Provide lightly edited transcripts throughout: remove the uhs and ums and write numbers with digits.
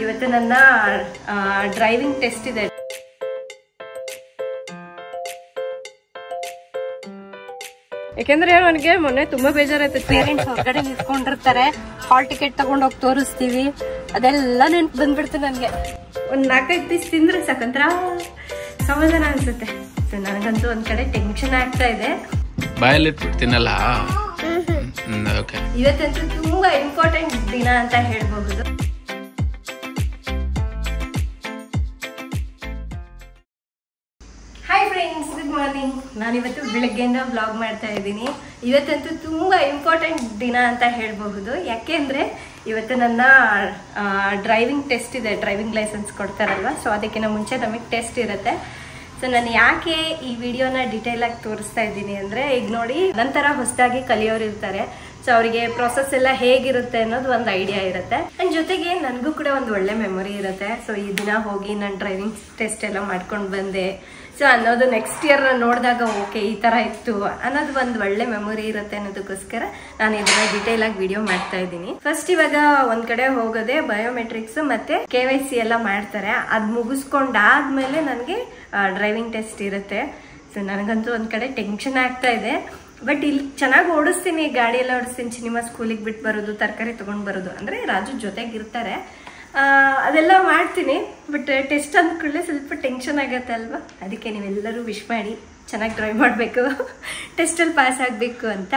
ಇವತ್ತು ನನ್ನ driving test ಇದೆ. ಯಾಕೆಂದ್ರೆ ನನಗೆ ಮೊನ್ನೆ ತುಂಬಾ ಬೇಜಾರಾಯ್ತು. ಪೇರೆಂಟ್ಸ್ ಹೊರಗಡೆ ನಿಂತ್ಕೊಂಡಿರ್ತಾರೆ, ಹಾಲ್ ಟಿಕೆಟ್ ತಗೊಂಡ್ ಹೋಗಿ ತೋರಿಸ್ತೀವಿ, ಅದೆಲ್ಲ ನೆನ್ಪು ಬಂದ್ಬಿಡ್ತು ನನ್ಗೆ. ಒಂದ್ 4-5 ಪೀಸ್ ತಿಂದ್ರೆ ಸಾಕಂತ್ರ ಸಮಾಧಾನ ಅನ್ಸುತ್ತೆ. ನನಗಂತೂ ಒಂದ್ ಕಡೆ ಟೆನ್ಷನ್ ಆಗ್ತಾ ಇದೆ. ಬಾಯಲ್ಲಿ ತಿನ್ನಲ್ಲ. ಇವತ್ತಂತೂ ತುಂಬಾ ಇಂಪಾರ್ಟೆಂಟ್ ದಿನ ಅಂತ ಹೇಳ್ಬಹುದು. Hi friends, good morning. ನಾನಿವತ್ತು ಬೆಳಗ್ಗೆಯಿಂದ ವ್ಲಾಗ್ ಮಾಡ್ತಾ ಇದ್ದೀನಿ. ಇವತ್ತಂತೂ ತುಂಬಾ ಇಂಪಾರ್ಟೆಂಟ್ ದಿನ ಅಂತ ಹೇಳ್ಬಹುದು. ಯಾಕೆಂದ್ರೆ ಇವತ್ತು ನನ್ನ ಡ್ರೈವಿಂಗ್ ಟೆಸ್ಟ್ ಇದೆ. ಡ್ರೈವಿಂಗ್ ಲೈಸೆನ್ಸ್ ಕೊಡ್ತಾರಲ್ವ, ಸೊ ಅದಕ್ಕಿಂತ ಮುಂಚೆ ನಮಗೆ ಟೆಸ್ಟ್ ಇರುತ್ತೆ. ಸೊ ನಾನು ಯಾಕೆ ಈ ವಿಡಿಯೋನ ಡಿಟೇಲ್ ಆಗಿ ತೋರಿಸ್ತಾ ಇದ್ದೀನಿ ಅಂದರೆ, ಈಗ ನೋಡಿ ನಂತರ ಹೊಸದಾಗಿ ಕಲಿಯೋರು ಇರ್ತಾರೆ. ಸೊ ಅವರಿಗೆ ಪ್ರೊಸೆಸ್ ಎಲ್ಲ ಹೇಗಿರುತ್ತೆ ಅನ್ನೋದು ಒಂದು ಐಡಿಯಾ ಇರುತ್ತೆ. ನನ್ನ ಜೊತೆಗೆ ನನಗೂ ಕೂಡ ಒಂದು ಒಳ್ಳೆ ಮೆಮೊರಿ ಇರುತ್ತೆ. ಸೊ ಈ ದಿನ ಹೋಗಿ ನಾನು ಡ್ರೈವಿಂಗ್ ಟೆಸ್ಟ್ ಎಲ್ಲ ಮಾಡ್ಕೊಂಡು ಬಂದೆ ಸೊ ಅನ್ನೋದು ನೆಕ್ಸ್ಟ್ ಇಯರ್ ನೋಡಿದಾಗ ಓಕೆ ಈ ಥರ ಇತ್ತು ಅನ್ನೋದು ಒಂದು ಒಳ್ಳೆ ಮೆಮೊರಿ ಇರುತ್ತೆ ಅನ್ನೋದಕ್ಕೋಸ್ಕರ ನಾನು ಇದನ್ನ ಡಿಟೇಲ್ ಆಗಿ ವಿಡಿಯೋ ಮಾಡ್ತಾ ಇದ್ದೀನಿ. ಫಸ್ಟ್ ಇವಾಗ ಒಂದ್ ಕಡೆ ಹೋಗೋದೆ ಬಯೋಮೆಟ್ರಿಕ್ಸ್ ಮತ್ತೆ KYC ಎಲ್ಲ ಮಾಡ್ತಾರೆ. ಅದು ಮುಗಿಸ್ಕೊಂಡಾದ್ಮೇಲೆ ನನಗೆ ಡ್ರೈವಿಂಗ್ ಟೆಸ್ಟ್ ಇರುತ್ತೆ. ಸೊ ನನಗಂತೂ ಒಂದ್ ಕಡೆ ಟೆನ್ಷನ್ ಆಗ್ತಾ ಇದೆ. ಬಟ್ ಇಲ್ಲಿ ಚೆನ್ನಾಗಿ ಓಡಿಸ್ತೀನಿ, ಗಾಡಿ ಎಲ್ಲ ಓಡಿಸ್ತೀನಿ. ಸಿನಿಮಾ ಸ್ಕೂಲಿಗೆ ಬಿಟ್ಟು ಬರೋದು, ತರಕಾರಿ ತಗೊಂಡ್ ಬರೋದು, ಅಂದ್ರೆ ರಾಜು ಜೊತೆಗಿರ್ತಾರೆ, ಅದೆಲ್ಲ ಮಾಡ್ತೀನಿ. ಬಟ್ ಟೆಸ್ಟ್ ಅಂದ್ಕೊಳ್ಳೆ ಸ್ವಲ್ಪ ಟೆನ್ಷನ್ ಆಗತ್ತೆ ಅಲ್ವಾ. ಅದಕ್ಕೆ ನೀವೆಲ್ಲರೂ ವಿಶ್ ಮಾಡಿ ಚೆನ್ನಾಗಿ ಡ್ರೈವ್ ಮಾಡಬೇಕು, ಟೆಸ್ಟಲ್ಲಿ ಪಾಸ್ ಆಗಬೇಕು ಅಂತ.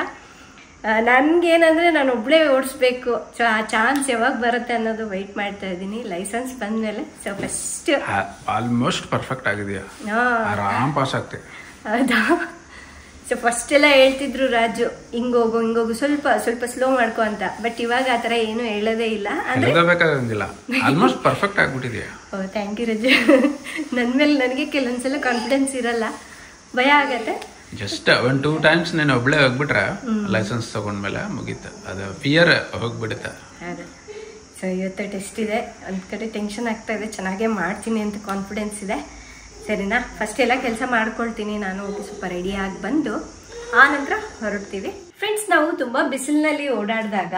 ನನ್ಗೇನಂದ್ರೆ ನಾನು ಒಬ್ಳೇ ಓಡಿಸ್ಬೇಕು. ಸೊ ಆ ಚಾನ್ಸ್ ಯಾವಾಗ ಬರುತ್ತೆ ಅನ್ನೋದು ವೆಯ್ಟ್ ಮಾಡ್ತಾ ಇದ್ದೀನಿ. ಲೈಸೆನ್ಸ್ ಬಂದ್ಮೇಲೆ ಸೊ ಫಸ್ಟ್ ಆಲ್ಮೋಸ್ಟ್ ಪರ್ಫೆಕ್ಟ್ ಆಗಿದೆಯಾ, ಆರಾಮ್ ಪಾಸ್ ಆಗ್ತದೆ. ಹೌದಾ? ಸೊ ಫಸ್ಟ್ ಎಲ್ಲ ಹೇಳ್ತಿದ್ರು ರಾಜು, ಹಿಂಗೋಗು ಸ್ವಲ್ಪ ಸ್ವಲ್ಪ ಸ್ಲೋ ಮಾಡ್ಕೊ ಅಂತ. ಬಟ್ ಇವಾಗ ಆತರ ಏನು ಹೇಳೋದೇ ಇಲ್ಲ. ಆಲ್ಮೋಸ್ಟ್ ಪರ್ಫೆಕ್ಟ್ ಆಗ್ಬಿಟ್ಟಿದೆಯಾ? Oh thank you Raju. ನನ್ ಮೇಲೆ ನನಗೆ ಕೆಲವೊಂದ್ಸಲ ಕಾನ್ಫಿಡೆನ್ಸ್ ಇರಲ್ಲ, ಭಯ ಆಗತ್ತೆ. ಜಸ್ಟ್ 1-2 ಟೈಮ್ಸ್ ನೀನು ಒಬ್ಳೆ ಹೋಗ್ಬಿಟ್ರೆ ಲೈಸೆನ್ಸ್ ತಗೊಂಡ್ಮೇಲೆ ಮುಗೀತು, ಅದು ಫಿಯರ್ ಹೋಗ್ಬಿಡುತ್ತೆ. ಹೌದು. ಸೊ ಇವತ್ತು ಟೆಸ್ಟ್ ಇದೆ, ಒಂದ್ ಕಡೆ ಟೆನ್ಷನ್ ಆಗ್ತಾ ಇದೆ, ಚೆನ್ನಾಗೇ ಮಾಡ್ತೀನಿ ಅಂತ ಕಾನ್ಫಿಡೆನ್ಸ್ ಇದೆ. ಸರಿನಾ? ಫಸ್ಟ್ ಎಲ್ಲ ಕೆಲಸ ಮಾಡ್ಕೊಳ್ತೀನಿ ನಾನು. ಸ್ವಲ್ಪ ರೆಡಿ ಆಗಿ ಬಂದು ಆ ನಂತರ ಹೊರಡ್ತೀವಿ. ಫ್ರೆಂಡ್ಸ್, ನಾವು ತುಂಬಾ ಬಿಸಿಲಿನಲ್ಲಿ ಓಡಾಡಿದಾಗ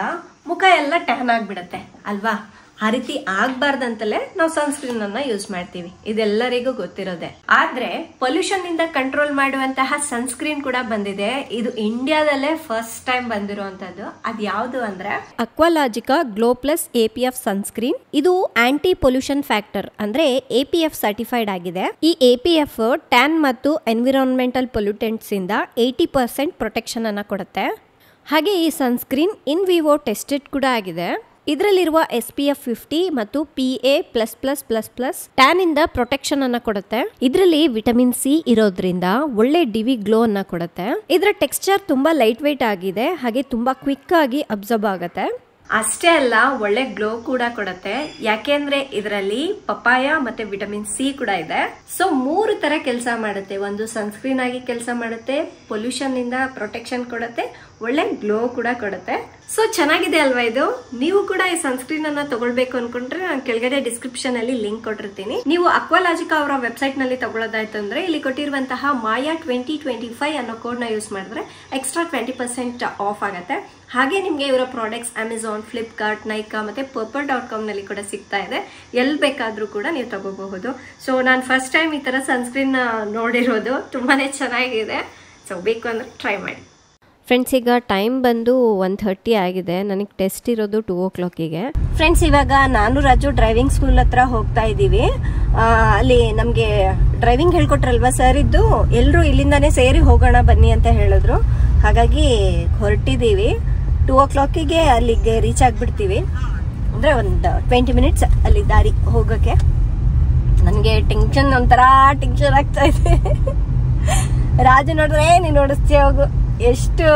ಮುಖ ಎಲ್ಲ ಟ್ಯಾನ್ ಆಗ್ಬಿಡತ್ತೆ ಅಲ್ವಾ? ಆ ರೀತಿ ಆಗ್ಬಾರ್ದಂತಲೇ ನಾವು ಸನ್ಸ್ಕ್ರೀನ್ ಅನ್ನ ಯೂಸ್ ಮಾಡ್ತೀವಿ, ಇದೆಲ್ಲರಿಗೂ ಗೊತ್ತಿರೋದೆ. ಆದ್ರೆ ಪೊಲ್ಯೂಷನ್ ಇಂದ ಕಂಟ್ರೋಲ್ ಮಾಡುವಂತಹ ಸನ್ಸ್ಕ್ರೀನ್ ಕೂಡ ಬಂದಿದೆ. ಇದು ಇಂಡಿಯಾದಲ್ಲೇ ಫಸ್ಟ್ ಟೈಮ್ ಬಂದಿರುವಂತದ್ದು. ಅದ್ ಯಾವ್ದು ಅಂದ್ರೆ ಅಕ್ವಾಲಾಜಿಕಾ ಗ್ಲೋ ಪ್ಲಸ್ APF ಸನ್ಸ್ಕ್ರೀನ್. ಇದು ಆಂಟಿ ಪೊಲ್ಯೂಷನ್ ಫ್ಯಾಕ್ಟರ್ ಅಂದ್ರೆ APF ಸರ್ಟಿಫೈಡ್ ಆಗಿದೆ. ಈ APF ಟ್ಯಾನ್ ಮತ್ತು ಎನ್ವಿರಾನ್ಮೆಂಟಲ್ ಪೊಲ್ಯೂಟೆಂಟ್ಸ್ ಇಂದ 80% ಪ್ರೊಟೆಕ್ಷನ್ ಅನ್ನ ಕೊಡುತ್ತೆ. ಹಾಗೆ ಈ ಸನ್ಸ್ಕ್ರೀನ್ ಇನ್ ವಿವೋ ಟೆಸ್ಟೆಡ್ ಕೂಡ ಆಗಿದೆ. ಇದರಲ್ಲಿರುವ SPF 50 ಮತ್ತು PA++++ ಟ್ಯಾನ್ ಇಂದ ಪ್ರೊಟೆಕ್ಷನ್ ಅನ್ನ ಕೊಡುತ್ತೆ. ಇದರಲ್ಲಿ ವಿಟಮಿನ್ C ಇರೋದ್ರಿಂದ ಒಳ್ಳೆ DV ಗ್ಲೋ ಅನ್ನ ಕೊಡುತ್ತೆ. ಇದರ ಟೆಕ್ಸ್ಚರ್ ತುಂಬಾ ಲೈಟ್ ವೇಟ್ ಆಗಿದೆ, ಹಾಗೆ ತುಂಬಾ ಕ್ವಿಕ್ ಆಗಿ ಅಬ್ಸರ್ವ್ ಆಗುತ್ತೆ. ಅಷ್ಟೇ ಅಲ್ಲ, ಒಳ್ಳೆ ಗ್ಲೋ ಕೂಡ ಕೊಡುತ್ತೆ. ಯಾಕೆಂದ್ರೆ ಇದರಲ್ಲಿ ಪಪಾಯ ಮತ್ತೆ ವಿಟಮಿನ್ C ಕೂಡ ಇದೆ. ಸೊ 3 ತರ ಕೆಲಸ ಮಾಡುತ್ತೆ. ಒಂದು ಸನ್ಸ್ಕ್ರೀನ್ ಆಗಿ ಕೆಲಸ ಮಾಡುತ್ತೆ, ಪೊಲ್ಯೂಷನ್ ಇಂದ ಪ್ರೊಟೆಕ್ಷನ್ ಕೊಡುತ್ತೆ, ಒಳ್ಳೆ ಗ್ಲೋ ಕೂಡ ಕೊಡುತ್ತೆ. ಸೊ ಚೆನ್ನಾಗಿದೆ ಅಲ್ವಾ ಇದು? ನೀವು ಕೂಡ ಈ ಸನ್ಸ್ಕ್ರೀನ್ ಅನ್ನ ತಗೊಳ್ಬೇಕು ಅನ್ಕೊಂಡ್ರೆ ನಾನು ಕೆಳಗಡೆ ಡಿಸ್ಕ್ರಿಪ್ಷನ್ ಅಲ್ಲಿ ಲಿಂಕ್ ಕೊಟ್ಟಿರ್ತೀನಿ. ನೀವು ಅಕ್ವಾಲಾಜಿಕಾ ಅವರ ವೆಬ್ಸೈಟ್ ನಲ್ಲಿ ತಗೊಳ್ಳೋದಾಯ್ತು ಅಂದ್ರೆ ಇಲ್ಲಿ ಕೊಟ್ಟಿರುವಂತಹ ಮಾಯಾ 2025 ಅನ್ನೋ ಕೋಡ್ ನ ಯೂಸ್ ಮಾಡಿದ್ರೆ ಎಕ್ಸ್ಟ್ರಾ 20% ಆಫ್ ಆಗುತ್ತೆ. ಹಾಗೆ ನಿಮ್ಗೆ ಇವರ ಪ್ರಾಡಕ್ಟ್ಸ್ ಅಮೆಝಾನ್, ಫ್ಲಿಪ್ಕಾರ್ಟ್, ನೈಕಾ ಮತ್ತೆ purple.com ನಲ್ಲಿ ಕೂಡ ಸಿಗ್ತಾ ಇದೆ. ಎಲ್ಲಿ ಬೇಕಾದ್ರೂ ಕೂಡ ನೀವು ತಗೋಬಹುದು. ಸೊ ನಾನು ಫಸ್ಟ್ ಟೈಮ್ ಈ ತರ ಸನ್ಸ್ಕ್ರೀನ್ ನೋಡಿರೋದು, ತುಂಬಾನೇ ಚೆನ್ನಾಗಿದೆ. ಸೊ ಬೇಕು ಅಂದ್ರೆ ಟ್ರೈ ಮಾಡಿ. ಫ್ರೆಂಡ್ಸ್, ಈಗ ಟೈಮ್ ಬಂದು 1:30 ಆಗಿದೆ. ನನಗೆ ಟೆಸ್ಟ್ ಇರೋದು 2 o'clockಗೆ. ಫ್ರೆಂಡ್ಸ್, ಇವಾಗ ನಾನು ರಾಜು ಡ್ರೈವಿಂಗ್ ಸ್ಕೂಲ್ ಹತ್ರ ಹೋಗ್ತಾ ಇದ್ದೀವಿ. ಅಲ್ಲಿ ನಮ್ಗೆ ಡ್ರೈವಿಂಗ್ ಹೇಳ್ಕೊಟ್ರಲ್ವಾ ಸರ್, ಇದ್ದು ಎಲ್ರು ಇಲ್ಲಿಂದಾನೇ ಸೇರಿ ಹೋಗೋಣ ಬನ್ನಿ ಅಂತ ಹೇಳಿದ್ರು. ಹಾಗಾಗಿ ಹೊರಟಿದ್ದೀವಿ. 2 o'clockಗೆ ಅಲ್ಲಿಗೆ ರೀಚ್ ಆಗ್ಬಿಡ್ತೀವಿ. ಅಂದ್ರೆ ಒಂದು 20 ಮಿನಿಟ್ಸ್ ಅಲ್ಲಿ ದಾರಿ ಹೋಗೋಕೆ. ನನಗೆ ಟೆನ್ಷನ್, ಒಂಥರ ಟೆನ್ಷನ್ ಆಗ್ತಾ ಇದೆ. ರಾಜು ನೋಡಿದ್ರೆ ನೀನು ಓಡಿಸ್ತೀಯ ಹೋಗು, ಎಷ್ಟು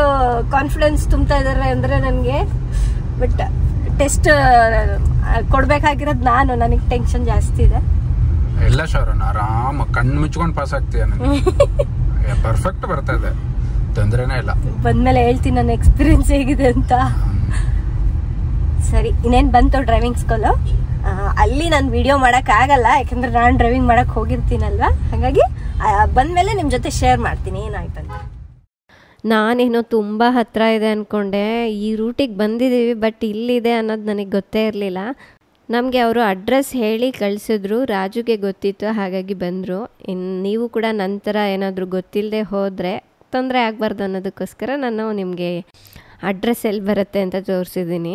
ಕಾನ್ಫಿಡೆನ್ಸ್ ತುಂಬ್ತಾ ಇದಾರೆ ಅಂದ್ರೆ ನನಗೆ. ಬಟ್ ಟೆಸ್ಟ್ ಕೊಡ್ಬೇಕಾಗಿರೋದು ನಾನು, ನನಗೆ ಟೆನ್ಷನ್ ಜಾಸ್ತಿ ಇದೆ. ಎಲ್ಲ ಶೋರ್ ಆರಾಮ ಕಣ್ಣು ಮುಚ್ಕೊಂಡು ಪಾಸ್ ಆಗ್ತೀಯ. ಪರ್ಫೆಕ್ಟ್ ಬರ್ತಾ ಇದೆ, ತೊಂದರೆನೇ ಇಲ್ಲ. ಬಂದ್ಮೇಲೆ ಹೇಳ್ತೀನಿ ನನ್ನ ಎಕ್ಸ್ಪೀರಿಯನ್ಸ್ ಹೇಗಿದೆ ಅಂತ. ಸರಿ, ಇನ್ನೇನ್ ಬಂತು ಡ್ರೈವಿಂಗ್ ಸ್ಕೂಲು. ಅಲ್ಲಿ ನಾನು ವಿಡಿಯೋ ಮಾಡಕ್ ಆಗಲ್ಲ, ಯಾಕಂದ್ರೆ ನಾನು ಡ್ರೈವಿಂಗ್ ಮಾಡಕ್ ಹೋಗಿರ್ತೀನಲ್ವಾ. ಹಾಗಾಗಿ ಬಂದ್ಮೇಲೆ ನಿಮ್ ಜೊತೆ ಶೇರ್ ಮಾಡ್ತೀನಿ ಏನಾಯ್ತಂತ. ನಾನೇನೋ ತುಂಬ ಹತ್ತಿರ ಇದೆ ಅಂದ್ಕೊಂಡೆ. ಈ ರೂಟಿಗೆ ಬಂದಿದ್ದೀವಿ, ಬಟ್ ಇಲ್ಲಿದೆ ಅನ್ನೋದು ನನಗೆ ಗೊತ್ತೇ ಇರಲಿಲ್ಲ. ನಮಗೆ ಅವರು ಅಡ್ರೆಸ್ ಹೇಳಿ ಕಳಿಸಿದ್ರು. ರಾಜುಗೆ ಗೊತ್ತಿತ್ತು, ಹಾಗಾಗಿ ಬಂದರು. ಇನ್ನು ನೀವು ಕೂಡ ನಂತರ ಏನಾದರೂ ಗೊತ್ತಿಲ್ಲದೆ ಹೋದರೆ ತೊಂದರೆ ಆಗಬಾರ್ದು ಅನ್ನೋದಕ್ಕೋಸ್ಕರ ನಾನು ನಿಮಗೆ ಅಡ್ರೆಸ್ ಎಲ್ಲಿ ಬರುತ್ತೆ ಅಂತ ತೋರಿಸಿದ್ದೀನಿ.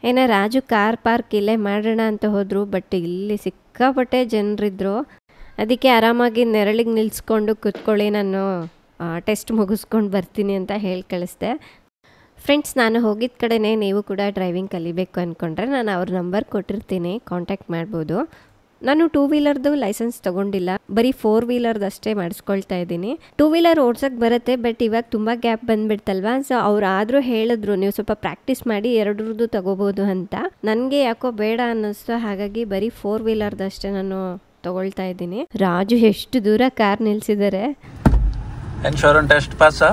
ಏನೋ ರಾಜು ಕಾರ್ ಪಾರ್ಕ್ ಇಲ್ಲೇ ಮಾಡೋಣ ಅಂತ ಹೋದರು, ಬಟ್ ಇಲ್ಲಿ ಸಿಕ್ಕಾಪಟ್ಟೆ ಜನರಿದ್ದರು. ಅದಕ್ಕೆ ಆರಾಮಾಗಿ ನೆರಳಿಗೆ ನಿಲ್ಲಿಸ್ಕೊಂಡು ಕೂತ್ಕೊಳ್ಳಿ, ನಾನು ಟೆಸ್ಟ್ ಮುಗಿಸ್ಕೊಂಡು ಬರ್ತೀನಿ ಅಂತ ಹೇಳಿ ಕಳಿಸ್ದೆ. ಫ್ರೆಂಡ್ಸ್, ನಾನು ಹೋಗಿದ್ದ ಕಡೆನೇ ನೀವು ಕೂಡ ಡ್ರೈವಿಂಗ್ ಕಲಿಬೇಕು ಅಂದ್ಕೊಂಡ್ರೆ ನಾನು ಅವ್ರ ನಂಬರ್ ಕೊಟ್ಟಿರ್ತೀನಿ, ಕಾಂಟ್ಯಾಕ್ಟ್ ಮಾಡ್ಬೋದು. ನಾನು 2 ವೀಲರ್ದು ಲೈಸೆನ್ಸ್ ತೊಗೊಂಡಿಲ್ಲ, ಬರೀ 4 ವೀಲರ್ದು ಅಷ್ಟೇ ಮಾಡಿಸ್ಕೊಳ್ತಾ ಇದ್ದೀನಿ. 2 ವೀಲರ್ ಓಡ್ಸೋಕ್ಕೆ ಬರುತ್ತೆ, ಬಟ್ ಇವಾಗ ತುಂಬ ಗ್ಯಾಪ್ ಬಂದುಬಿಡ್ತಲ್ವಾ. ಸೊ ಅವ್ರು ಆದರೂ ಹೇಳಿದ್ರು ನೀವು ಸ್ವಲ್ಪ ಪ್ರಾಕ್ಟೀಸ್ ಮಾಡಿ 2ರದ್ದು ತಗೋಬೋದು ಅಂತ. ನನಗೆ ಯಾಕೋ ಬೇಡ ಅನ್ನಿಸ್ತು, ಹಾಗಾಗಿ ಬರೀ 4 ವೀಲರ್ದು ಅಷ್ಟೇ ನಾನು ತಗೊಳ್ತಾ ಇದ್ದೀನಿ. ರಾಜು ಎಷ್ಟು ದೂರ ಕಾರ್ ನಿಲ್ಸಿದ್ದಾರೆ. Test pass.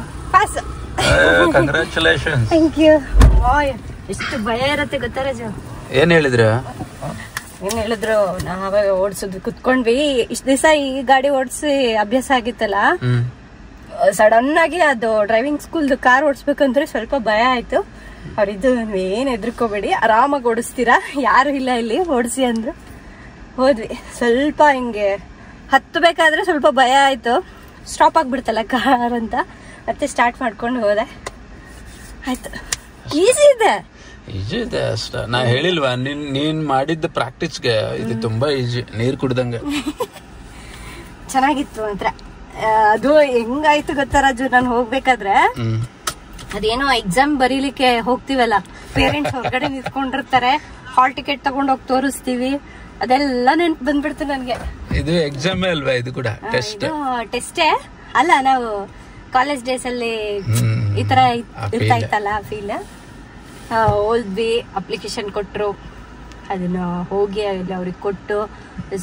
Congratulations. Thank you. ಎಷ್ಟು ಭಯ ಇರುತ್ತೆ ಗೊತ್ತಾ ರಾಜು? ಏನ್ ಹೇಳಿದ್ರು? ನಾವಾಗ ಓಡಿಸೋದು ಕುತ್ಕೊಂಡ್ವಿ. ಇಷ್ಟ ದಿವಸ ಈ ಗಾಡಿ ಓಡಿಸಿ ಅಭ್ಯಾಸ ಆಗಿತ್ತಲ್ಲ, ಸಡನ್ ಆಗಿ ಅದು ಡ್ರೈವಿಂಗ್ ಸ್ಕೂಲ್ದು ಕಾರ್ ಓಡಿಸ್ಬೇಕಂದ್ರೆ ಸ್ವಲ್ಪ ಭಯ ಆಯ್ತು. ಅವ್ರಿದ್ದು ಏನ್ ಹೆದರ್ಕೋಬೇಡಿ, ಆರಾಮಾಗಿ ಓಡಿಸ್ತೀರಾ, ಯಾರು ಇಲ್ಲ ಇಲ್ಲಿ ಓಡಿಸಿ ಅಂದ್ರು. ಹೋದ್ವಿ. ಸ್ವಲ್ಪ ಹಿಂಗೆ ಹತ್ತಬೇಕಾದ್ರೆ ಸ್ವಲ್ಪ ಭಯ ಆಯ್ತು, ಸ್ಟಾಪ್ ಆಗ್ಬಿಡ್ತಲ್ಲ ಕಾರ್ ಅಂತ. ಮತ್ತೆ ಸ್ಟಾರ್ಟ್ ಮಾಡ್ಕೊಂಡು ಹೋದೆ. ಆಯ್ತು, ಈಸಿ ಇದೆ ಅಷ್ಟ. ನಾ ಹೇಳಿಲ್ವಾ ನೀನ್ ಮಾಡಿದ್ದ ಪ್ರಾಕ್ಟೀಸ್ಗೆ ಇದು ತುಂಬಾ ಈಜಿ, ನೀರ್ ಕುಡ್ದಂಗೆ. ಚೆನ್ನಾಗಿತ್ತು ಮಾತ್ರ. ಅದು ಹೆಂಗಾಯ್ತು ಗೊತ್ತಾ ರಾಜು, ನಾನು ಹೋಗ್ಬೇಕಾದ್ರೆ ಅದೇನೋ ಎಕ್ಸಾಮ್ ಬರೀಲಿಕ್ಕೆ ಹೋಗ್ತಿವಲ್ಲ, ಪೇರೆಂಟ್ಸ್ ಹೊರಗಡೆ ನಿಂತ್ಕೊಂಡಿರ್ತಾರೆ, ಹಾಲ್ ಟಿಕೆಟ್ ತಗೊಂಡೋಗಿ ತೋರಿಸ್ತೀವಿ, ಅದೆಲ್ಲ ನೆನ್ಪು ಬಂದ್ಬಿಡ್ತು ನನ್ಗೆ. ಇದು ಎಕ್ಸಾಮ್ ಅಲ್ವಾ? ಇದು ಕೂಡ ಟೆಸ್ಟೇ ಅಲ್ಲ, ನಾವು ಕಾಲೇಜ್ ಡೇಸ್ ಅಲ್ಲಿ ಈ ತರ ಇರ್ತಾ ಇತ್ತಲ್ಲ ಫೀಲ್. ಓದ್ವಿ, ಅಪ್ಲಿಕೇಶನ್ ಕೊಟ್ರು, ಅದನ್ನ ಹೋಗಿ ಅಲ್ಲಿ ಅವ್ರಿಗೆ ಕೊಟ್ಟು,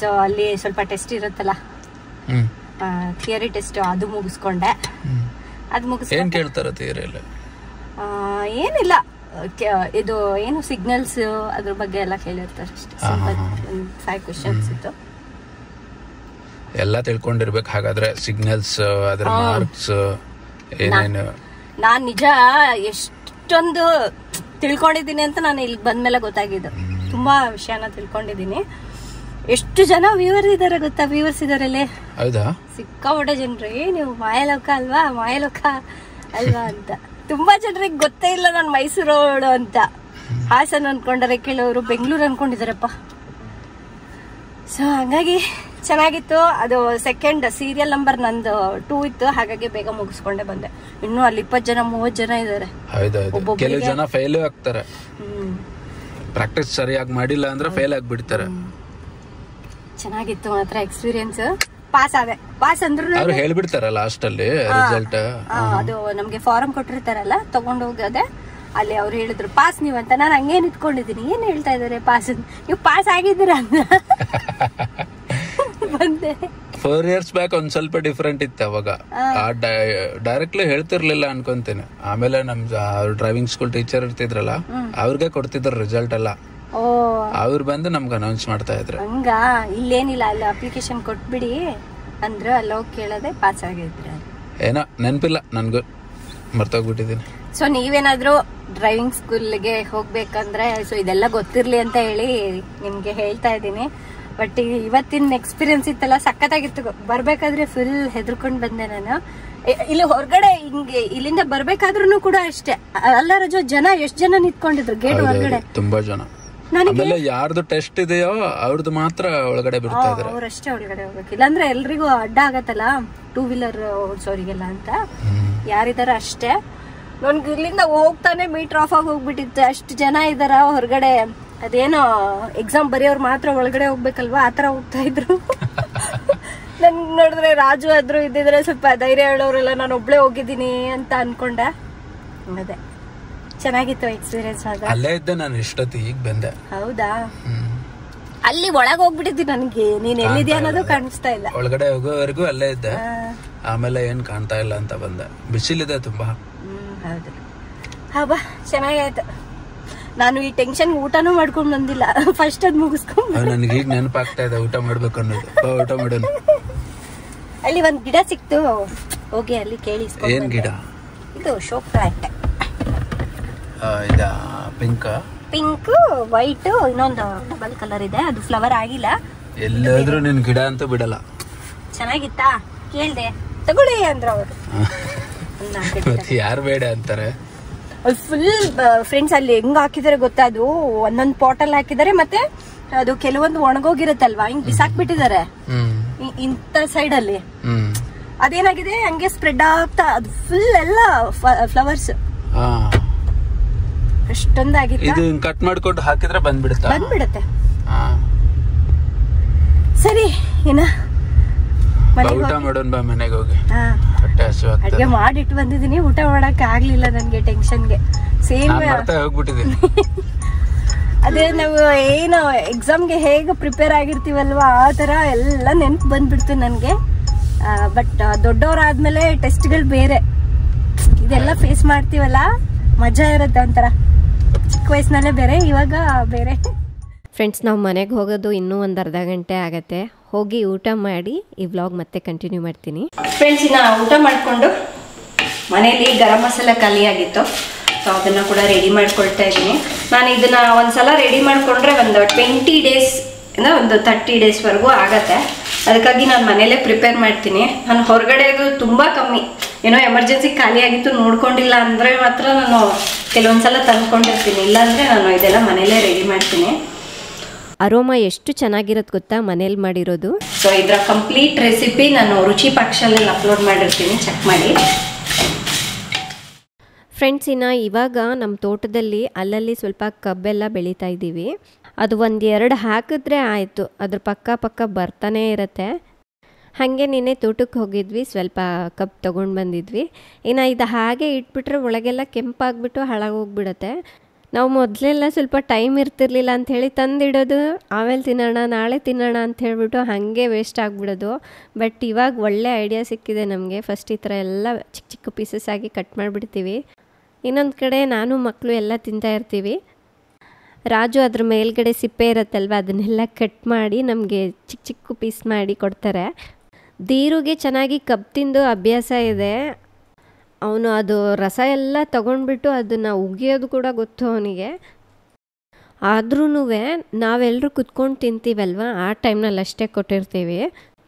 ಸೊ ಅಲ್ಲಿ ಸ್ವಲ್ಪ ಟೆಸ್ಟ್ ಇರುತ್ತಲ್ಲ, ಥಿಯರಿ ಟೆಸ್ಟ್, ಅದು ಮುಗಿಸ್ಕೊಂಡೆ. ಅದು ಮುಗಿಸ್ಕೊಂಡು ಕೇಳ್ತಾರ ಥಿಯರಿಯಲ್ಲಿ ಏನಿಲ್ಲ, ಇದು ಏನು ಸಿಗ್ನಲ್ಸ್ ಅದ್ರ ಬಗ್ಗೆ ಎಲ್ಲ ಕೇಳಿರ್ತಾರೆ ಅಷ್ಟೇ. 5 ಕ್ವಶನ್ಸ್ ಇತ್ತು. ಎಲ್ಲ ತಿಳ್ಕೊಂಡಿರ್ಬೇಕು ಹಾಗಾದ್ರೆ, ಸಿಗ್ನಲ್ಸ್, ಅದ್ರ ಮಾರ್ಕ್ಸ್ ಏನೇನು. ನಾನ್ ನಿಜ ಎಷ್ಟೊಂದು ತಿಳ್ಕೊಂಡಿದ್ದೀನಿ ಅಂತ ನಾನು ಇಲ್ಲಿ ಬಂದ್ಮೇಲೆ ಗೊತ್ತಾಗಿದ್ದು. ತುಂಬಾ ವಿಷಯನ ತಿಳ್ಕೊಂಡಿದ್ದೀನಿ. ಎಷ್ಟು ಜನ ವ್ಯೂವರ್ಸ್ ಇದಾರೆ ಗೊತ್ತಾ? ವ್ಯೂವರ್ಸ್ ಇದಾರಲ್ಲಿ ಸಿಕ್ಕಾಪಟ್ಟೆ ಜನರು, ನೀವು ಮಾಯಲೋಕ ಅಲ್ವಾ, ಮಾಯಲೋಕ ಅಲ್ವಾ ಅಂತ. ತುಂಬಾ ಜನರಿಗೆ ಗೊತ್ತೇ ಇಲ್ಲ ನಾನು ಮೈಸೂರೋಡು ಅಂತ. ಹಾಸನ್ ಅನ್ಕೊಂಡರೆ ಕೆಲವರು, ಬೆಂಗಳೂರು ಅನ್ಕೊಂಡಿದಾರಪ್ಪ. ಸೊ ಹಂಗಾಗಿ ಚೆನ್ನಾಗಿತ್ತು. ಅದು ಸೆಕೆಂಡ್ ಸೀರಿಯಲ್ ನಂಬರ್ ನಂದು 2 ಇತ್ತು, ಹಾಗಾಗಿ ಬೇಗ ಮುಗಿಸ್ಕೊಂಡೆ ಬಂದೆ. ಇನ್ನು ಅಲ್ಲಿ 20 ಜನ 30 ಜನ ಇದಾರೆ. ಕೆಲವು ಜನ ಫೇಲ್ ಆಗ್ತಾರೆ, ಪ್ರಾಕ್ಟೀಸ್ ಸರಿಯಾಗಿ ಮಾಡಿಲ್ಲ ಅಂದ್ರೆ ಫೇಲ್ ಆಗ್ಬಿಡ್ತಾರೆ. ಚೆನ್ನಾಗಿತ್ತು ಮಾತ್ರ ಎಕ್ಸ್ಪೀರಿಯನ್ಸ್. ಪಾಸ್ ಆದೆ. ಪಾಸ್ ಅಂದ್ರೆ ಹೇಳ್ಬಿಡ್ತಾರ ಲಾಸ್ಟ್ ಅಲ್ಲಿ ರಿಸಲ್ಟ್. ಅದು ನಮ್ಗೆ ಫಾರಂ ಕೊಟ್ಟಿರ್ತಾರಲ್ಲ, ತಗೊಂಡ್ ಹೋಗದೆ ಅಲ್ಲಿ ಅವ್ರು ಹೇಳಿದ್ರು ಪಾಸ್ ನೀವು ಅಂತ. ನಾನು ಹಂಗೆ ನಿಂತ್ಕೊಂಡಿದ್ದೀನಿ, ಏನ್ ಹೇಳ್ತಾ ಇದಾರೆ ಪಾಸ್, ನೀವು ಪಾಸ್ ಆಗಿದ್ದೀರಾ ಅಂತ ಬಂದೆ. 4 years ಬ್ಯಾಕ್ ಒಂದ್ ಸ್ವಲ್ಪ ಡಿಫ್ರೆಂಟ್ ಇತ್ತು ಅವಾಗ. ಡೈರೆಕ್ಟ್ಲಿ ಹೇಳ್ತಿರ್ಲಿಲ್ಲ ಅನ್ಕೊಂತೀನಿ. ಆಮೇಲೆ ನಮ್ ಡ್ರೈವಿಂಗ್ ಸ್ಕೂಲ್ ಟೀಚರ್ ಇರ್ತಿದ್ರಲ್ಲ, ಅವ್ರಿಗೆ ಕೊಡ್ತಿದ್ರು ರಿಸಲ್ಟ್ ಎಲ್ಲ. ಅವ್ರು ಬಂದು ನಮ್ಗೆ ಅನೌನ್ಸ್ ಮಾಡ್ತಾ ಇದ್ರು. ಹಂಗ ಇಲ್ಲೇನಿಲ್ಲ, ಅಲ್ಲಿ ಅಪ್ಲಿಕೇಶನ್ ಕೊಟ್ಬಿಡಿ ಅಂದ್ರು, ಅಲ್ಲಿ ಹೋಗಿ ಕೇಳದೆ ಪಾಸ್ ಆಗಿದ್ರೆ. ಏನೋ ನೆನಪಿಲ್ಲ ನನ್ಗೂ, ಮರ್ತೋಗ್ಬಿಟ್ಟಿದ್ದೀನಿ. ಸೊ ನೀವೇನಾದ್ರೂ ಡ್ರೈವಿಂಗ್ ಸ್ಕೂಲ್ಗೆ ಹೋಗ್ಬೇಕಂದ್ರೆ ಸೊ ಇದೆಲ್ಲ ಗೊತ್ತಿರ್ಲಿ ಅಂತ ಹೇಳಿ ನಿಮ್ಗೆ ಹೇಳ್ತಾ ಇದ್ದೀನಿ. ಬಟ್ ಇವತ್ತಿನ ಎಕ್ಸ್ಪೀರಿಯನ್ಸ್ ಇತ್ತಲ್ಲ, ಸಖತ್ತಾಗಿತ್ತು. ಬರ್ಬೇಕಾದ್ರೆ ಫುಲ್ ಹೆದರ್ಕೊಂಡ್ ಬಂದೆ ನಾನು. ಇಲ್ಲಿ ಹೊರಗಡೆ ಹಿಂಗೆ ಇಲ್ಲಿಂದ ಬರ್ಬೇಕಾದ್ರೂ ಕೂಡ ಅಷ್ಟೇ. ಅಲ್ಲ ರಜೋ, ಜನ ಎಷ್ಟು ಜನ ನಿಂತ್ಕೊಂಡಿದ್ರು ಗೇಟ್ ಹೊರಗಡೆ, ತುಂಬಾ ಜನ. ಆಮೇಲೆ ಯಾರ್ದು ಟೆಸ್ಟ್ ಇದೆಯೋ ಅವ್ರದ್ದು ಮಾತ್ರ ಒಳಗಡೆ ಬಿಡ್ತಾ ಇದ್ದಾರೆ. ಅವ್ರಷ್ಟೇ ಒಳಗಡೆ ಹೋಗ್ಬೇಕು, ಇಲ್ಲಾಂದ್ರೆ ಎಲ್ರಿಗೂ ಅಡ್ಡ ಆಗತ್ತಲ್ಲ 2 ವೀಲರ್ ಓಡಿಸೋರಿಗೆಲ್ಲ ಅಂತ. ಯಾರಿದಾರ ಅಷ್ಟೇ. ನನ್ಗೆ ಇಲ್ಲಿಂದ ಹೋಗ್ತಾನೆ ಮೀಟರ್ ಆಫ್ ಆಗಿ ಹೋಗ್ಬಿಟ್ಟಿತ್ತು. ಅಷ್ಟು ಜನ ಇದಾರ ಹೊರಗಡೆ. ಅದೇನೋ ಎಕ್ಸಾಮ್ ಬರೆಯೋರು ಮಾತ್ರ ಒಳಗಡೆ ಹೋಗ್ಬೇಕಲ್ವಾ, ಆತರ ಹೋಗ್ತಾ ಇದ್ರು. ನನ್ ನೋಡಿದ್ರೆ ರಾಜು ಆದ್ರೂ ಇದ್ದಿದ್ರೆ ಸ್ವಲ್ಪ ಧೈರ್ಯ ಹೇಳೋರೆಲ್ಲ ನಾನು ಒಬ್ಳೆ ಹೋಗಿದ್ದೀನಿ ಅಂತ ಅನ್ಕೊಂಡೆ. ಅದೇ ಚೆನ್ನಾಗಿತ್ತು ಎಕ್ಸ್ಪೀರಿಯನ್ಸ್. ಅಲ್ಲೇ ಇದ್ದೆ ನಾನು ಇಷ್ಟೊತ್ತು, ಈಗ ಬಂದೆ. ಹೌದಾ? ಅಲ್ಲಿ ಒಳಗೆ ಹೋಗ್ಬಿಟ್ಟಿದ್ದಿ, ನನ್ಗೆ ನೀನ್ ಎಲ್ಲಿದ್ಯಾ ಅನ್ನೋದು ಕಾಣಿಸ್ತಾ ಇಲ್ಲ. ಒಳಗಡೆ ಹೋಗೋವರೆಗೂ ಅಲ್ಲೇ ಇದ್ದೆ, ಆಮೇಲೆ ಏನ್ ಕಾಣ್ತಾ ಇಲ್ಲ ಅಂತ ಬಂದೆ. ಬಿಸಿಲಿದೆ ತುಂಬಾ. ಹೌದು. ಹಬ್ಬ ಚೆನ್ನಾಗಾಯ್ತು. ನಾನು ಈ ಟೆನ್ಷನ್ ಊಟನೂ ಮಾಡ್ಕೊಂಡ್ ಬಂದಿಲ್ಲ, ಫಸ್ಟ್ ಅದ್ ಮುಗಿಸ್ಕೊಂಡ್. ನನಗೆ ಈಗ ನೆನಪಾಗ್ತಾ ಇದೆ ಊಟ ಮಾಡ್ಬೇಕು ಅನ್ನೋದು. ಊಟ ಮಾಡೋಣ. ಅಲ್ಲಿ ಒಂದ್ ಗಿಡ ಸಿಕ್ತು, ಹೋಗಿ ಅಲ್ಲಿ ಕೇಳಿ. ಏನ್ ಗಿಡ? ಇದು ಶೋ ಪ್ಲಾಂಟ್. ಇದ ಪಿಂಕ್ ಪಿಂಕ್ ವೈಟ್ ಇನ್ನೊಂದು ಡಬಲ್ ಕಲರ್ ಇದೆ, ಅದು ಫ್ಲವರ್ ಆಗಿಲ್ಲ. ಎಲ್ಲಾದ್ರೂ ನಿನ್ ಗಿಡ ಅಂತ ಬಿಡಲ್ಲ. ಚೆನ್ನಾಗಿತ್ತಾ ಕೇಳ್ದೆ, ತಗೊಳ್ಳಿ ಅಂದ್ರ ಅವರು. ಯಾರು ಬೇಡ ಅಂತಾರೆ. ಫುಲ್ ಫ್ರೆಂಡ್ಸ್ ಅಲ್ಲಿ ಹೆಂಗ್ ಹಾಕಿದಾರೆ ಗೊತ್ತಾ, ಅದು ಒಂದೊಂದ್ ಪಾಟಲ್ಲಿ ಹಾಕಿದಾರೆ, ಮತ್ತೆ ಅದು ಕೆಲವೊಂದು ಒಣಗೋಗಿರುತ್ತಲ್ವಾ, ಹಿಂಗ್ ಬಿಸಾಕ್ಬಿಟ್ಟಿದ್ದಾರೆ ಇಂತ ಸೈಡ್ ಅಲ್ಲಿ. ಅದೇನಾಗಿದೆ ಹಂಗೆ ಸ್ಪ್ರೆಡ್ ಆಗ್ತಾ ಅದು ಫುಲ್ ಎಲ್ಲ ಫ್ಲವರ್ಸ್ ಅಷ್ಟೊಂದಾಗಿದೆ. ಇದು ಕಟ್ ಮಾಡ್ಕೊಂಡು ಹಾಕಿದ್ರೆ ಬಂದ್ಬಿಡುತ್ತೆ. ಸರಿ ಏನ ಊಟ ಮಾಡೋಣ ಬಾ, ಮನೆಗೆ ಹೋಗಿ. ಅಡ್ಗೆ ಮಾಡಿಟ್ಟು ಬಂದಿದೀನಿ, ಊಟ ಮಾಡಕ್ ಆಗ್ಲಿಲ್ಲ ನನ್ಗೆ, ಟೆನ್ಷನ್ಗೆ. ಸೇಮ್ ಹೋಗ್ಬಿಟ್ಟಿದ್ದೀನಿ. ಅದೇ ನಾವು ಏನು ಎಕ್ಸಾಮ್ಗೆ ಹೇಗೆ ಪ್ರಿಪೇರ್ ಆಗಿರ್ತೀವಲ್ವಾ ಆ ತರ ಎಲ್ಲ ನೆನ್ಪು ಬಂದ್ಬಿಡ್ತು ನನ್ಗೆ. ಬಟ್ ದೊಡ್ಡವರಾದ್ಮೇಲೆ ಟೆಸ್ಟ್ಗಳು ಬೇರೆ, ಇದೆಲ್ಲ ಫೇಸ್ ಮಾಡ್ತೀವಲ್ಲ, ಮಜಾ ಇರುತ್ತೆ ಒಂಥರ. ಚಿಕ್ಕ ವಯಸ್ಸಿನಲ್ಲೇ ಬೇರೆ, ಇವಾಗ ಬೇರೆ. ಫ್ರೆಂಡ್ಸ್, ನಾವು ಮನೆಗೆ ಹೋಗೋದು ಇನ್ನೂ ಒಂದು ಅರ್ಧ ಗಂಟೆ ಆಗತ್ತೆ. ಹೋಗಿ ಊಟ ಮಾಡಿ ಈ ವ್ಲಾಗ್ ಮತ್ತೆ ಕಂಟಿನ್ಯೂ ಮಾಡ್ತೀನಿ. ಫ್ರೆಂಡ್ಸ್, ಇನ್ನು ಊಟ ಮಾಡಿಕೊಂಡು ಮನೇಲಿ ಗರಂ ಮಸಾಲ ಖಾಲಿಯಾಗಿತ್ತು, ಸೊ ಅದನ್ನು ಕೂಡ ರೆಡಿ ಮಾಡ್ಕೊಳ್ತಾ ಇದ್ದೀನಿ. ನಾನು ಇದನ್ನು ಒಂದ್ಸಲ ರೆಡಿ ಮಾಡಿಕೊಂಡ್ರೆ ಒಂದು 20 ಡೇಸ್ ಇಂದ ಒಂದು 30 ಡೇಸ್ವರೆಗೂ ಆಗತ್ತೆ. ಅದಕ್ಕಾಗಿ ನಾನು ಮನೇಲೇ ಪ್ರಿಪೇರ್ ಮಾಡ್ತೀನಿ. ನಾನು ಹೊರಗಡೆದು ತುಂಬ ಕಮ್ಮಿ, ಏನೋ ಎಮರ್ಜೆನ್ಸಿ ಖಾಲಿ ಆಗಿತ್ತು ನೋಡ್ಕೊಂಡಿಲ್ಲ ಅಂದರೆ ಮಾತ್ರ ನಾನು ಕೆಲವೊಂದ್ಸಲ ತಂದ್ಕೊಂಡಿರ್ತೀನಿ, ಇಲ್ಲಾಂದರೆ ನಾನು ಇದೆಲ್ಲ ಮನೇಲೇ ರೆಡಿ ಮಾಡ್ತೀನಿ. ಅರೋಮಾ ಎಷ್ಟು ಚೆನ್ನಾಗಿರೋದು ಗೊತ್ತಾ ಮನೇಲಿ ಮಾಡಿರೋದು. ಸೊ ಇದರ ಕಂಪ್ಲೀಟ್ ರೆಸಿಪಿ ನಾನು ರುಚಿ ಪಾಕಶಾಲೆಯಲ್ಲಿ ಅಪ್ಲೋಡ್ ಮಾಡಿರ್ತೀನಿ, ಚೆಕ್ ಮಾಡಿ. ಫ್ರೆಂಡ್ಸ್, ಇವಾಗ ನಮ್ಮ ತೋಟದಲ್ಲಿ ಅಲ್ಲಲ್ಲಿ ಸ್ವಲ್ಪ ಕಬ್ಬೆಲ್ಲ ಬೆಳೀತಾ ಇದ್ದೀವಿ. ಅದು 1-2 ಹಾಕಿದ್ರೆ ಆಯಿತು, ಅದ್ರ ಪಕ್ಕ ಬರ್ತಾನೆ ಇರುತ್ತೆ. ಹಾಗೆ ನಿನ್ನೆ ತೋಟಕ್ಕೆ ಹೋಗಿದ್ವಿ, ಸ್ವಲ್ಪ ಕಬ್ಬು ತೊಗೊಂಡು ಬಂದಿದ್ವಿ. ಇನ್ನು ಇದು ಹಾಗೆ ಇಟ್ಬಿಟ್ರೆ ಒಳಗೆಲ್ಲ ಕೆಂಪಾಗ್ಬಿಟ್ಟು ಹಾಳಾಗೋಗ್ಬಿಡುತ್ತೆ. ನಾವು ಮೊದಲೆಲ್ಲ ಸ್ವಲ್ಪ ಟೈಮ್ ಇರ್ತಿರ್ಲಿಲ್ಲ ಅಂಥೇಳಿ ತಂದಿಡೋದು, ಆಮೇಲೆ ತಿನ್ನೋಣ ನಾಳೆ ತಿನ್ನೋಣ ಅಂತ ಹೇಳ್ಬಿಟ್ಟು ಹಾಗೆ ವೇಸ್ಟ್ ಆಗಿಬಿಡೋದು. ಬಟ್ ಇವಾಗ ಒಳ್ಳೆ ಐಡಿಯಾ ಸಿಕ್ಕಿದೆ ನಮಗೆ. ಫಸ್ಟ್ ಈ ಥರ ಎಲ್ಲ ಚಿಕ್ಕ ಚಿಕ್ಕ ಪೀಸಸ್ ಆಗಿ ಕಟ್ ಮಾಡಿಬಿಡ್ತೀವಿ. ಇನ್ನೊಂದು ಕಡೆ ನಾನು ಮಕ್ಕಳು ಎಲ್ಲ ತಿಂತಾ ಇರ್ತೀವಿ. ರಾಜು ಅದ್ರ ಮೇಲ್ಗಡೆ ಸಿಪ್ಪೆ ಇರುತ್ತಲ್ವ, ಅದನ್ನೆಲ್ಲ ಕಟ್ ಮಾಡಿ ನಮಗೆ ಚಿಕ್ಕ ಚಿಕ್ಕ ಪೀಸ್ ಮಾಡಿ ಕೊಡ್ತಾರೆ. ಧೀರುಗೆ ಚೆನ್ನಾಗಿ ಕಬ್ಬು ತಿಂದು ಅಭ್ಯಾಸ ಇದೆ. ಅವನು ಅದು ರಸ ಎಲ್ಲ ತೊಗೊಂಡ್ಬಿಟ್ಟು ಅದನ್ನು ಉಗಿಯೋದು ಕೂಡ ಗೊತ್ತು ಅವನಿಗೆ. ಆದ್ರೂ ನಾವೆಲ್ಲರೂ ಕುತ್ಕೊಂಡು ತಿಂತೀವಲ್ವ, ಆ ಟೈಮ್ನಲ್ಲಿ ಅಷ್ಟೇ ಕೊಟ್ಟಿರ್ತೀವಿ.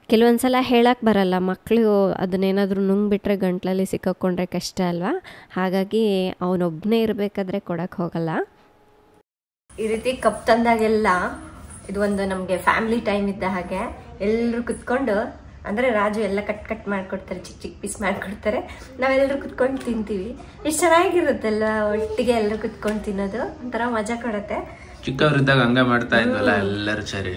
ಕೆಲವೊಂದು ಸಲ ಹೇಳಕ್ಕೆ ಬರಲ್ಲ, ಮಕ್ಕಳು ಅದನ್ನೇನಾದರೂ ನುಂಗ್ಬಿಟ್ರೆ ಗಂಟ್ಲಲ್ಲಿ ಸಿಕ್ಕಾಕೊಂಡ್ರೆ ಕಷ್ಟ ಅಲ್ವಾ. ಹಾಗಾಗಿ ಅವನೊಬ್ಬನೇ ಇರಬೇಕಾದ್ರೆ ಕೊಡಕ್ಕೆ ಹೋಗಲ್ಲ. ಈ ರೀತಿ ಕಪ್ ತಂದಾಗೆಲ್ಲ ಇದು ಒಂದು ನಮಗೆ ಫ್ಯಾಮಿಲಿ ಟೈಮ್ ಇದ್ದ ಹಾಗೆ, ಎಲ್ಲರೂ ಕುತ್ಕೊಂಡು, ಅಂದರೆ ರಾಜು ಎಲ್ಲ ಕಟ್ ಮಾಡಿಕೊಡ್ತಾರೆ, ಚಿಕ್ಕ ಚಿಕ್ಕ ಪೀಸ್ ಮಾಡಿಕೊಡ್ತಾರೆ, ನಾವೆಲ್ಲರೂ ಕುತ್ಕೊಂಡು ತಿಂತೀವಿ. ಎಷ್ಟು ಚೆನ್ನಾಗಿರುತ್ತಲ್ಲ ಒಟ್ಟಿಗೆ ಎಲ್ಲರೂ ಕುತ್ಕೊಂಡು ತಿನ್ನೋದು, ಒಂಥರ ಮಜಾ ಕೊಡುತ್ತೆ. ಚಿಕ್ಕವರಿದ್ದಾಗ ಹಂಗ ಮಾಡ್ತಾ ಇದ್ವಲ್ಲ ಎಲ್ಲರೂ ಸೇರಿ,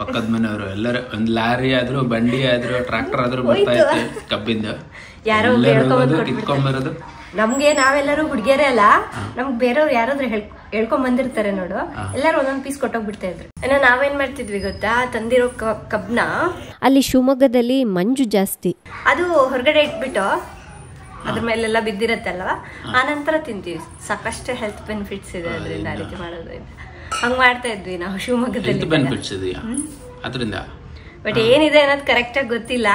ಪಕ್ಕದ ಮನೆಯವರು ಎಲ್ಲರೂ, ಒಂದ್ ಲಾರಿ ಆದ್ರೂ ಬಂಡಿ ಆದ್ರೂ ಟ್ರಾಕ್ಟರ್ ಆದ್ರೂ ಬರ್ತಾ ಇತ್ತು ಕಬ್ಬಿಂದ, ಯಾರೋ ಕಿತ್ಕೊಂಡ್ಬರೋದು. ನಮ್ಗೆ ನಾವೆಲ್ಲರೂ ಹುಡುಗಿಯರೇ ಅಲ್ಲ, ನಮ್ಗೆ ಬೇರೆಯವ್ರು ಯಾರಾದ್ರೂ ಹೇಳ್ಕೊಂಡ್ ಬಂದಿರ್ತಾರೆ ನೋಡು, ಎಲ್ಲಾರು ಒಂದೊಂದ್ ಪೀಸ್ ಕೊಟ್ಟೋಗ್ಬಿಡ್ತಾ ಇದ್ರು. ನಾವೇನ್ ಮಾಡ್ತಿದ್ವಿ ಗೊತ್ತಾ, ತಂದಿರೋ ಕಬ್ನ ಅಲ್ಲಿ ಶಿವಮೊಗ್ಗದಲ್ಲಿ ಮಂಜು ಜಾಸ್ತಿ, ಅದು ಹೊರಗಡೆ ಇಟ್ಬಿಟ್ಟು ಅದ್ರ ಮೇಲೆಲ್ಲ ಬಿದ್ದಿರತ್ತಲ್ವಾ, ಆನಂತರ ತಿಂತೀವಿ. ಸಾಕಷ್ಟು ಹೆಲ್ತ್ ಬೆನಿಫಿಟ್ಸ್ ಇದೆ ಅದರಿಂದ, ಆ ರೀತಿ ಮಾಡೋದ್ರಿಂದ. ಹಂಗ್ ಮಾಡ್ತಾ ಇದ್ವಿ ನಾವು ಶಿವಮೊಗ್ಗದಲ್ಲಿ. ಬಟ್ ಏನಿದೆ ಅನ್ನೋದು ಕರೆಕ್ಟ್ ಆಗಿ ಗೊತ್ತಿಲ್ಲ.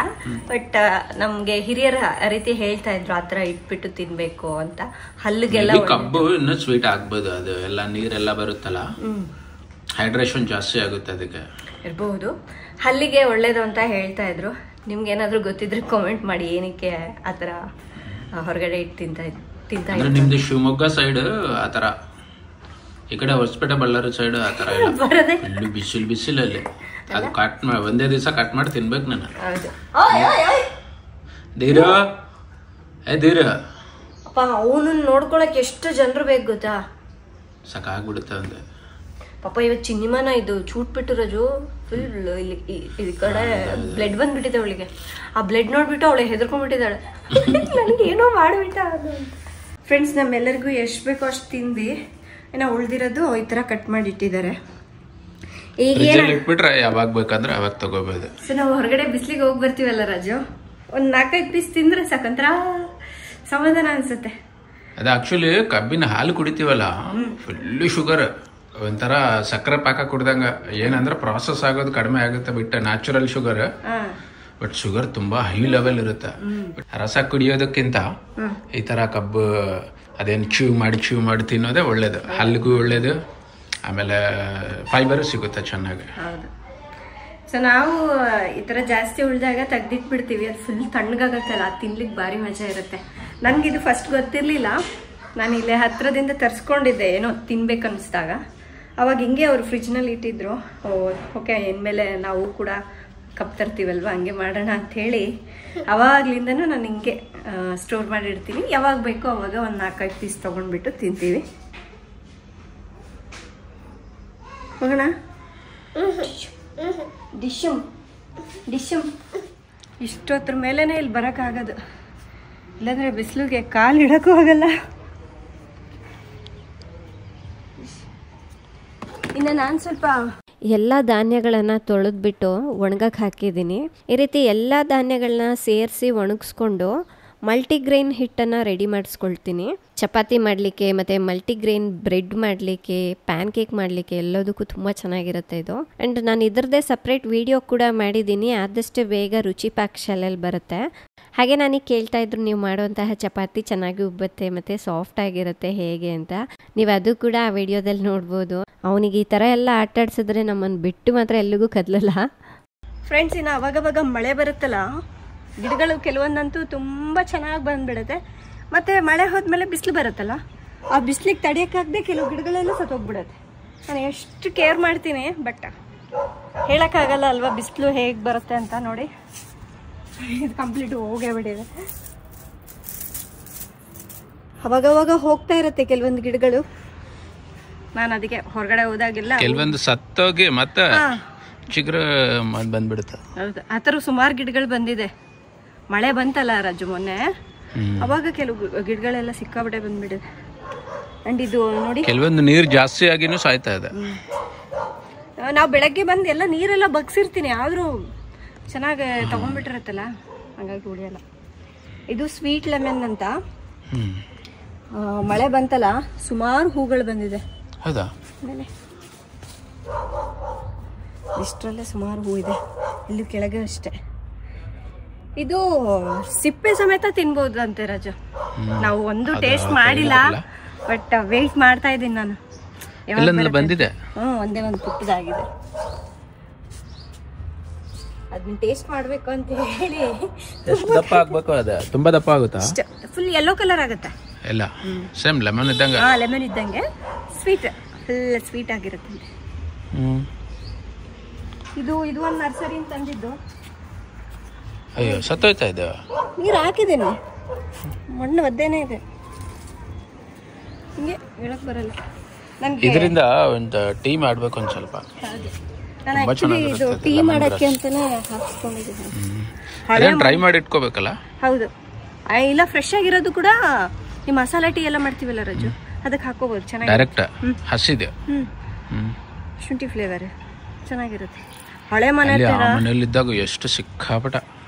ಬಟ್ ನಮ್ಗೆ ಹಿರಿಯರ ರೀತಿ ಹೇಳ್ತಾ ಇದ್ರು, ಆತರ ಇಟ್ಬಿಟ್ಟು ತಿನ್ಬೇಕು ಅಂತ. ಹಲ್ಲಿಗೆಲ್ಲ ಕಬ್ಬು ಇನ್ನು ಸ್ವೀಟ್ ಆಗ್ಬೋದು, ಅದು ಎಲ್ಲ ನೀರೆಲ್ಲ ಬರುತ್ತಲ್ಲ, ಹೈಡ್ರೇಷನ್ ಜಾಸ್ತಿ ಆಗುತ್ತೆ, ಅದಕ್ಕೆ ಇರಬಹುದು. ಹಲ್ಲಿಗೆ ಒಳ್ಳೇದು ಅಂತ ಹೇಳ್ತಾ ಇದ್ರು. ನಿಮ್ಗೆ ಏನಾದ್ರು ಗೊತ್ತಿದ್ರೆ ಕಾಮೆಂಟ್ ಮಾಡಿ, ಏನಕ್ಕೆ ಆತರ ಹೊರಗಡೆ ಇಟ್ಟು ತಿಂತಾ ಇದ್ರು. ನಿಮ್ದು ಶಿವಮೊಗ್ಗ ಸೈಡ್ ಆತರ, ಈ ಕಡೆ ಹೊಸಪೇಟೆ ಬಳ್ಳಾರಿ ಸೈಡ್ ಆತರ ಇಲ್ಲ, ಬಿಸಿಲಲ್ಲಿ ಅದು ಕಟ್ ಮಾಡಿ ಒಂದೇ ದಿವಸ ಕಟ್ ಮಾಡಿ ತಿನ್ಬೇಕು ನಾನು. ಧೀರ ಅವನು ನೋಡ್ಕೊಳಕ್ ಎಷ್ಟು ಜನರು ಬೇಕು ಗೊತ್ತಾ, ಸಾಕಾಗ್ಬಿಡುತ್ತೆ ಅಂದೆ. ಪಾಪ ಇವತ್ತು ಚಿನ್ನಿಮನ ಇದು ಚೂಟ್ಬಿಟ್ಟು ರಜು ಫುಲ್ ಈ ಕಡೆ ಬ್ಲಡ್ ಬಂದ್ಬಿಟ್ಟಿದೆ ಅವಳಿಗೆ. ಆ ಬ್ಲಡ್ ನೋಡ್ಬಿಟ್ಟು ಅವಳು ಹೆದರ್ಕೊಂಡ್ಬಿಟ್ಟಿದ್ದಾಳೆ, ನನಗೆ ಏನೋ ಮಾಡ್ಬಿಟ್ಟ ಅದು. ಫ್ರೆಂಡ್ಸ್, ನಮ್ಮೆಲ್ಲರಿಗೂ ಎಷ್ಟು ಬೇಕೋ ಅಷ್ಟು ತಿಂದು ಏನೋ ಉಳ್ದಿರೋದು ಈ ತರ ಕಟ್ ಮಾಡಿ ಇಟ್ಟಿದ್ದಾರೆ. ಈಗ ಇಟ್ಬಿಟ್ರೆ ಯಾವಾಗ ಬೇಕಂದ್ರೆ ಅವಾಗ ತಗೋಬಹುದು. ಸೊ ನಾವು ಹೊರಗಡೆ ಬಿಸ್ಲಿಗೆ ಹೋಗಿ ಬರ್ತೀವಲ್ಲ ರಾಜು, ಒಂದ್ 4-5 ಪೀಸ್ ತಿಂದ್ರೆ ಸಾಕಂತರ ಸಮಾಧಾನ ಅನ್ಸುತ್ತೆ. ಅದು ಆಕ್ಚುಲಿ ಕಬ್ಬಿನ ಹಾಲು ಕುಡಿತೀವಲ್ಲ, ಫುಲ್ ಶುಗರ್, ಒಂಥರ ಸಕ್ಕರೆ ಪಾಕ ಕುಡ್ದಂಗ. ಏನಂದ್ರೆ ಪ್ರಾಸೆಸ್ ಆಗೋದು ಕಡಿಮೆ ಆಗುತ್ತೆ ಬಿಟ್ಟು ನ್ಯಾಚುರಲ್ ಶುಗರ್. ಬಟ್ ಶುಗರ್ ತುಂಬಾ ಹೈ ಲೆವೆಲ್ ಇರುತ್ತೆ. ರಸ ಕುಡಿಯೋದಕ್ಕಿಂತ ಈ ತರ ಕಬ್ಬು ಅದೇನು ಚೂ ಮಾಡಿ ತಿನ್ನೋದೇ ಒಳ್ಳೇದು, ಹಲ್ಲಿಗೂ ಒಳ್ಳೇದು, ಆಮೇಲೆ ಫೈಬರ್ ಸಿಗುತ್ತೆ ಚೆನ್ನಾಗಿ. ಹೌದು. ಸೊ ನಾವು ಈ ಥರ ಜಾಸ್ತಿ ಉಳಿದಾಗ ತೆಗ್ದಿಟ್ಬಿಡ್ತೀವಿ, ಅದು ಫುಲ್ ತಣ್ಣಗಾಗತ್ತಲ್ಲ, ಅದು ತಿನ್ಲಿಕ್ಕೆ ಭಾರಿ ಮಜಾ ಇರುತ್ತೆ. ನನಗಿದು ಫಸ್ಟ್ ಗೊತ್ತಿರಲಿಲ್ಲ, ನಾನು ಇಲ್ಲೇ ಹತ್ರದಿಂದ ತರಿಸ್ಕೊಂಡಿದ್ದೆ ಏನೋ ತಿನ್ಬೇಕು ಅನಿಸ್ದಾಗ. ಅವಾಗ ಹಿಂಗೆ ಅವರು ಫ್ರಿಜ್ನಲ್ಲಿ ಇಟ್ಟಿದ್ರು. ಓಕೆ, ಇನ್ಮೇಲೆ ನಾವು ಕೂಡ ಕಪ್ ತರ್ತೀವಲ್ವ, ಹಂಗೆ ಮಾಡೋಣ ಅಂಥೇಳಿ ಅವಾಗ್ಲಿಂದನೂ ನಾನು ಹಿಂಗೆ ಸ್ಟೋರ್ ಮಾಡಿರ್ತೀನಿ. ಯಾವಾಗ ಬೇಕೋ ಅವಾಗ ಒಂದು 4-5 ಪೀಸ್ ತೊಗೊಂಡ್ಬಿಟ್ಟು ತಿಂತೀವಿ. ಹೋಗೋಣ. ಡಿಶಮ್ ಇಷ್ಟೊತ್ತರ ಮೇಲೇ ಇಲ್ಲಿ ಬರೋಕ್ಕಾಗೋದು, ಇಲ್ಲಾಂದರೆ ಬಿಸಿಲಿಗೆ ಕಾಲು ಇಡೋಕ್ಕೂ ಆಗಲ್ಲ. ಇನ್ನು ನಾನು ಸ್ವಲ್ಪ ಎಲ್ಲ ಧಾನ್ಯಗಳನ್ನು ತೊಳೆದ್ಬಿಟ್ಟು ಒಣಗಕ್ಕೆ ಹಾಕಿದ್ದೀನಿ. ಈ ರೀತಿ ಎಲ್ಲ ಧಾನ್ಯಗಳನ್ನ ಸೇರಿಸಿ ಒಣಗಿಸ್ಕೊಂಡು ಮಲ್ಟಿಗ್ರೈನ್ ಹಿಟ್ಟನ್ನು ರೆಡಿ ಮಾಡಿಸ್ಕೊಳ್ತೀನಿ. ಚಪಾತಿ ಮಾಡಲಿಕ್ಕೆ ಮತ್ತು ಮಲ್ಟಿಗ್ರೈನ್ ಬ್ರೆಡ್ ಮಾಡಲಿಕ್ಕೆ, ಪ್ಯಾನ್ ಕೇಕ್ ಮಾಡಲಿಕ್ಕೆ ಎಲ್ಲದಕ್ಕೂ ತುಂಬ ಚೆನ್ನಾಗಿರುತ್ತೆ ಇದು. ಆ್ಯಂಡ್ ನಾನು ಇದರದ್ದೇ ಸಪ್ರೇಟ್ ವಿಡಿಯೋ ಕೂಡ ಮಾಡಿದ್ದೀನಿ, ಆದಷ್ಟು ಬೇಗ ರುಚಿ ಪ್ಯಾಕ್ ಶಾಲೆಯಲ್ಲಿ ಬರುತ್ತೆ. ಹಾಗೆ ನನಗೆ ಕೇಳ್ತಾ ಇದ್ರು, ನೀವು ಮಾಡುವಂತಹ ಚಪಾತಿ ಚೆನ್ನಾಗಿ ಉಬ್ಬುತ್ತೆ ಮತ್ತು ಸಾಫ್ಟ್ ಆಗಿರುತ್ತೆ ಹೇಗೆ ಅಂತ. ನೀವು ಅದು ಕೂಡ ಆ ವಿಡಿಯೋದಲ್ಲಿ ನೋಡ್ಬೋದು. ಅವನಿಗೆ ಈ ಥರ ಎಲ್ಲ ಆಟಾಡ್ಸಿದ್ರೆ ನಮ್ಮನ್ನು ಬಿಟ್ಟು ಮಾತ್ರ ಎಲ್ಲಿಗೂ ಕದಲಲ್ಲ. ಫ್ರೆಂಡ್ಸ್, ಇನ್ನು ಅವಾಗವಾಗ ಮಳೆ ಬರುತ್ತಲ್ಲ, ಗಿಡಗಳು ಕೆಲವೊಂದಂತೂ ತುಂಬ ಚೆನ್ನಾಗಿ ಬಂದ್ಬಿಡುತ್ತೆ. ಮತ್ತು ಮಳೆ ಹೋದ್ಮೇಲೆ ಬಿಸಿಲು ಬರುತ್ತಲ್ಲ, ಆ ಬಿಸಿಲಿಗೆ ತಡೆಯೋಕ್ಕಾಗದೆ ಕೆಲವು ಗಿಡಗಳೆಲ್ಲ ಸತ್ತೋಗ್ಬಿಡುತ್ತೆ. ನಾನು ಎಷ್ಟು ಕೇರ್ ಮಾಡ್ತೀನಿ, ಬಟ್ ಹೇಳೋಕ್ಕಾಗಲ್ಲ ಅಲ್ವಾ ಬಿಸಿಲು ಹೇಗೆ ಬರುತ್ತೆ ಅಂತ. ನೋಡಿ, ಇದು ಕಂಪ್ಲೀಟ್ ಹೋಗೇ ಬಿಟ್ಟಿದೆ. ಅವಾಗವಾಗ ಹೋಗ್ತಾ ಇರುತ್ತೆ ಕೆಲವೊಂದು ಗಿಡಗಳು. ನಾನು ಅದಕ್ಕೆ ಹೊರಗಡೆ ಹೋದಾಗೆಲ್ಲ ಕೆಲವೊಂದು ಸತ್ತೋಗಿ ಮತ್ತೆ ಚಿಗುರು ಬಂದ್ಬಿಡುತ್ತೆ. ಹೌದು, ಆ ಥರ ಸುಮಾರು ಗಿಡಗಳು ಬಂದಿದೆ. ಮಳೆ ಬಂತಲ್ಲ ರಾಜು ಮೊನ್ನೆ, ಅವಾಗ ಕೆಲವು ಗಿಡಗಳೆಲ್ಲ ಸಿಕ್ಕಾಪಟ್ಟೆ ಬಂದ್ಬಿಟ್ಟಿದೆ. ಅಂಡ್ ಇದು ನೋಡಿ, ಕೆಲವೊಂದು ನೀರು ಜಾಸ್ತಿ ಆಗಿನೂ ಸಾಯ್ತಾ ಇದೆ. ನಾವು ಬೆಳಗ್ಗೆ ಬಂದು ಎಲ್ಲ ನೀರೆಲ್ಲ ಬಗ್ಸಿರ್ತೀನಿ, ಆದರೂ ಚೆನ್ನಾಗಿ ತಗೊಂಡ್ಬಿಟ್ಟಿರತ್ತಲ್ಲ, ಹಾಗಾಗಿ ಉಳಿಯಲ್ಲ. ಇದು ಸ್ವೀಟ್ ಲೆಮನ್ ಅಂತ. ಮಳೆ ಬಂತಲ್ಲ, ಸುಮಾರು ಹೂಗಳು ಬಂದಿದೆ. ಹೌದಾ? ಆಮೇಲೆ ಇಷ್ಟರಲ್ಲೇ ಸುಮಾರು ಹೂ ಇದೆ, ಇಲ್ಲಿ ಕೆಳಗೆ ಅಷ್ಟೇ. ಇದು ಸಿಪ್ಪೆ ಸಮೇತ ತಿನ್ಬೋದು ಅಂತೆ ರಾಜು. ನಾವು ಒಂದು ಟೇಸ್ಟ್ ಮಾಡಿಲ್ಲ, ಬಟ್ ವೇಟ್ ಮಾಡ್ತಾ ಇದ್ದೀನಿ ನಾನು. ಬಂದಿದೆ, ಒಂದೇ ಒಂದು ಪುಟ್ಟದಾಗಿದೆ, ಅದನ್ನ ಟೇಸ್ಟ್ ಮಾಡ್ಬೇಕು ಅಂತ ಹೇಳಿ. ದಪ್ಪ ಆಗ್ಬೇಕು, ಅದ ತುಂಬಾ ದಪ್ಪ ಆಗುತ್ತಾ? ಫುಲ್ ಯೆಲ್ಲೋ ಕಲರ್ ಆಗುತ್ತೆ ಎಲ್ಲ, ಸೇಮ್ ಲೆಮನ್ ಇದ್ದಂಗೆ. ಲೆಮನ್ ಇದ್ದಂಗೆ, ಸ್ವೀಟ್, ಫುಲ್ ಸ್ವೀಟ್ ಆಗಿರುತ್ತೆ. ಇದು ಒಂದು ನರ್ಸರಿ ಅಂತ ತಂದಿದ್ದು. ಅಯ್ಯೋ, ಸತ್ತೋಯ್ತಾ ಇದೆ. ನೀರು ಹಾಕಿದ್ದೇನೆ, ಮಣ್ಣು ಒದ್ದೇನೆ ಇದೆ, ಹಿಂಗೆ ಹೇಳಕ್ ಬರಲ್ಲ ನನಗೆ. ಇದರಿಂದ ಒಂದು ಟೀ ಮಾಡ್ಬೇಕು ಒಂದು ಸ್ವಲ್ಪ. ನಾನು ಆಕ್ಚುಲಿ ಇದು ಟೀ ಮಾಡಕ್ಕೆ ಅಂತಾನೆ ಹಾಕ್ಸ್ಕೊಂಡಿದ್ದೀನಿ. ಟ್ರೈ ಮಾಡಿ ಇಟ್ಕೋಬೇಕಲ್ಲ. ಹೌದು, ಇಲ್ಲ ಫ್ರೆಶ್ ಆಗಿರೋದು ಕೂಡ ಈ ಮಸಾಲೆ ಟೀ ಎಲ್ಲ ಮಾಡ್ತೀವಲ್ಲ ರಾಜು, ಅದಕ್ಕೆ ಹಾಕೋಬಹುದು ಚೆನ್ನಾಗಿ. ಡೈರೆಕ್ಟ್ ಹಸಿದೆ, ಶುಂಠಿ ಫ್ಲೇವರ್ ಚೆನ್ನಾಗಿರುತ್ತೆ. ಹಳೆ ಮನೆಯಲ್ಲಿದ್ದಾಗ ಎಷ್ಟು ಸಿಕ್ಕಾಪಟ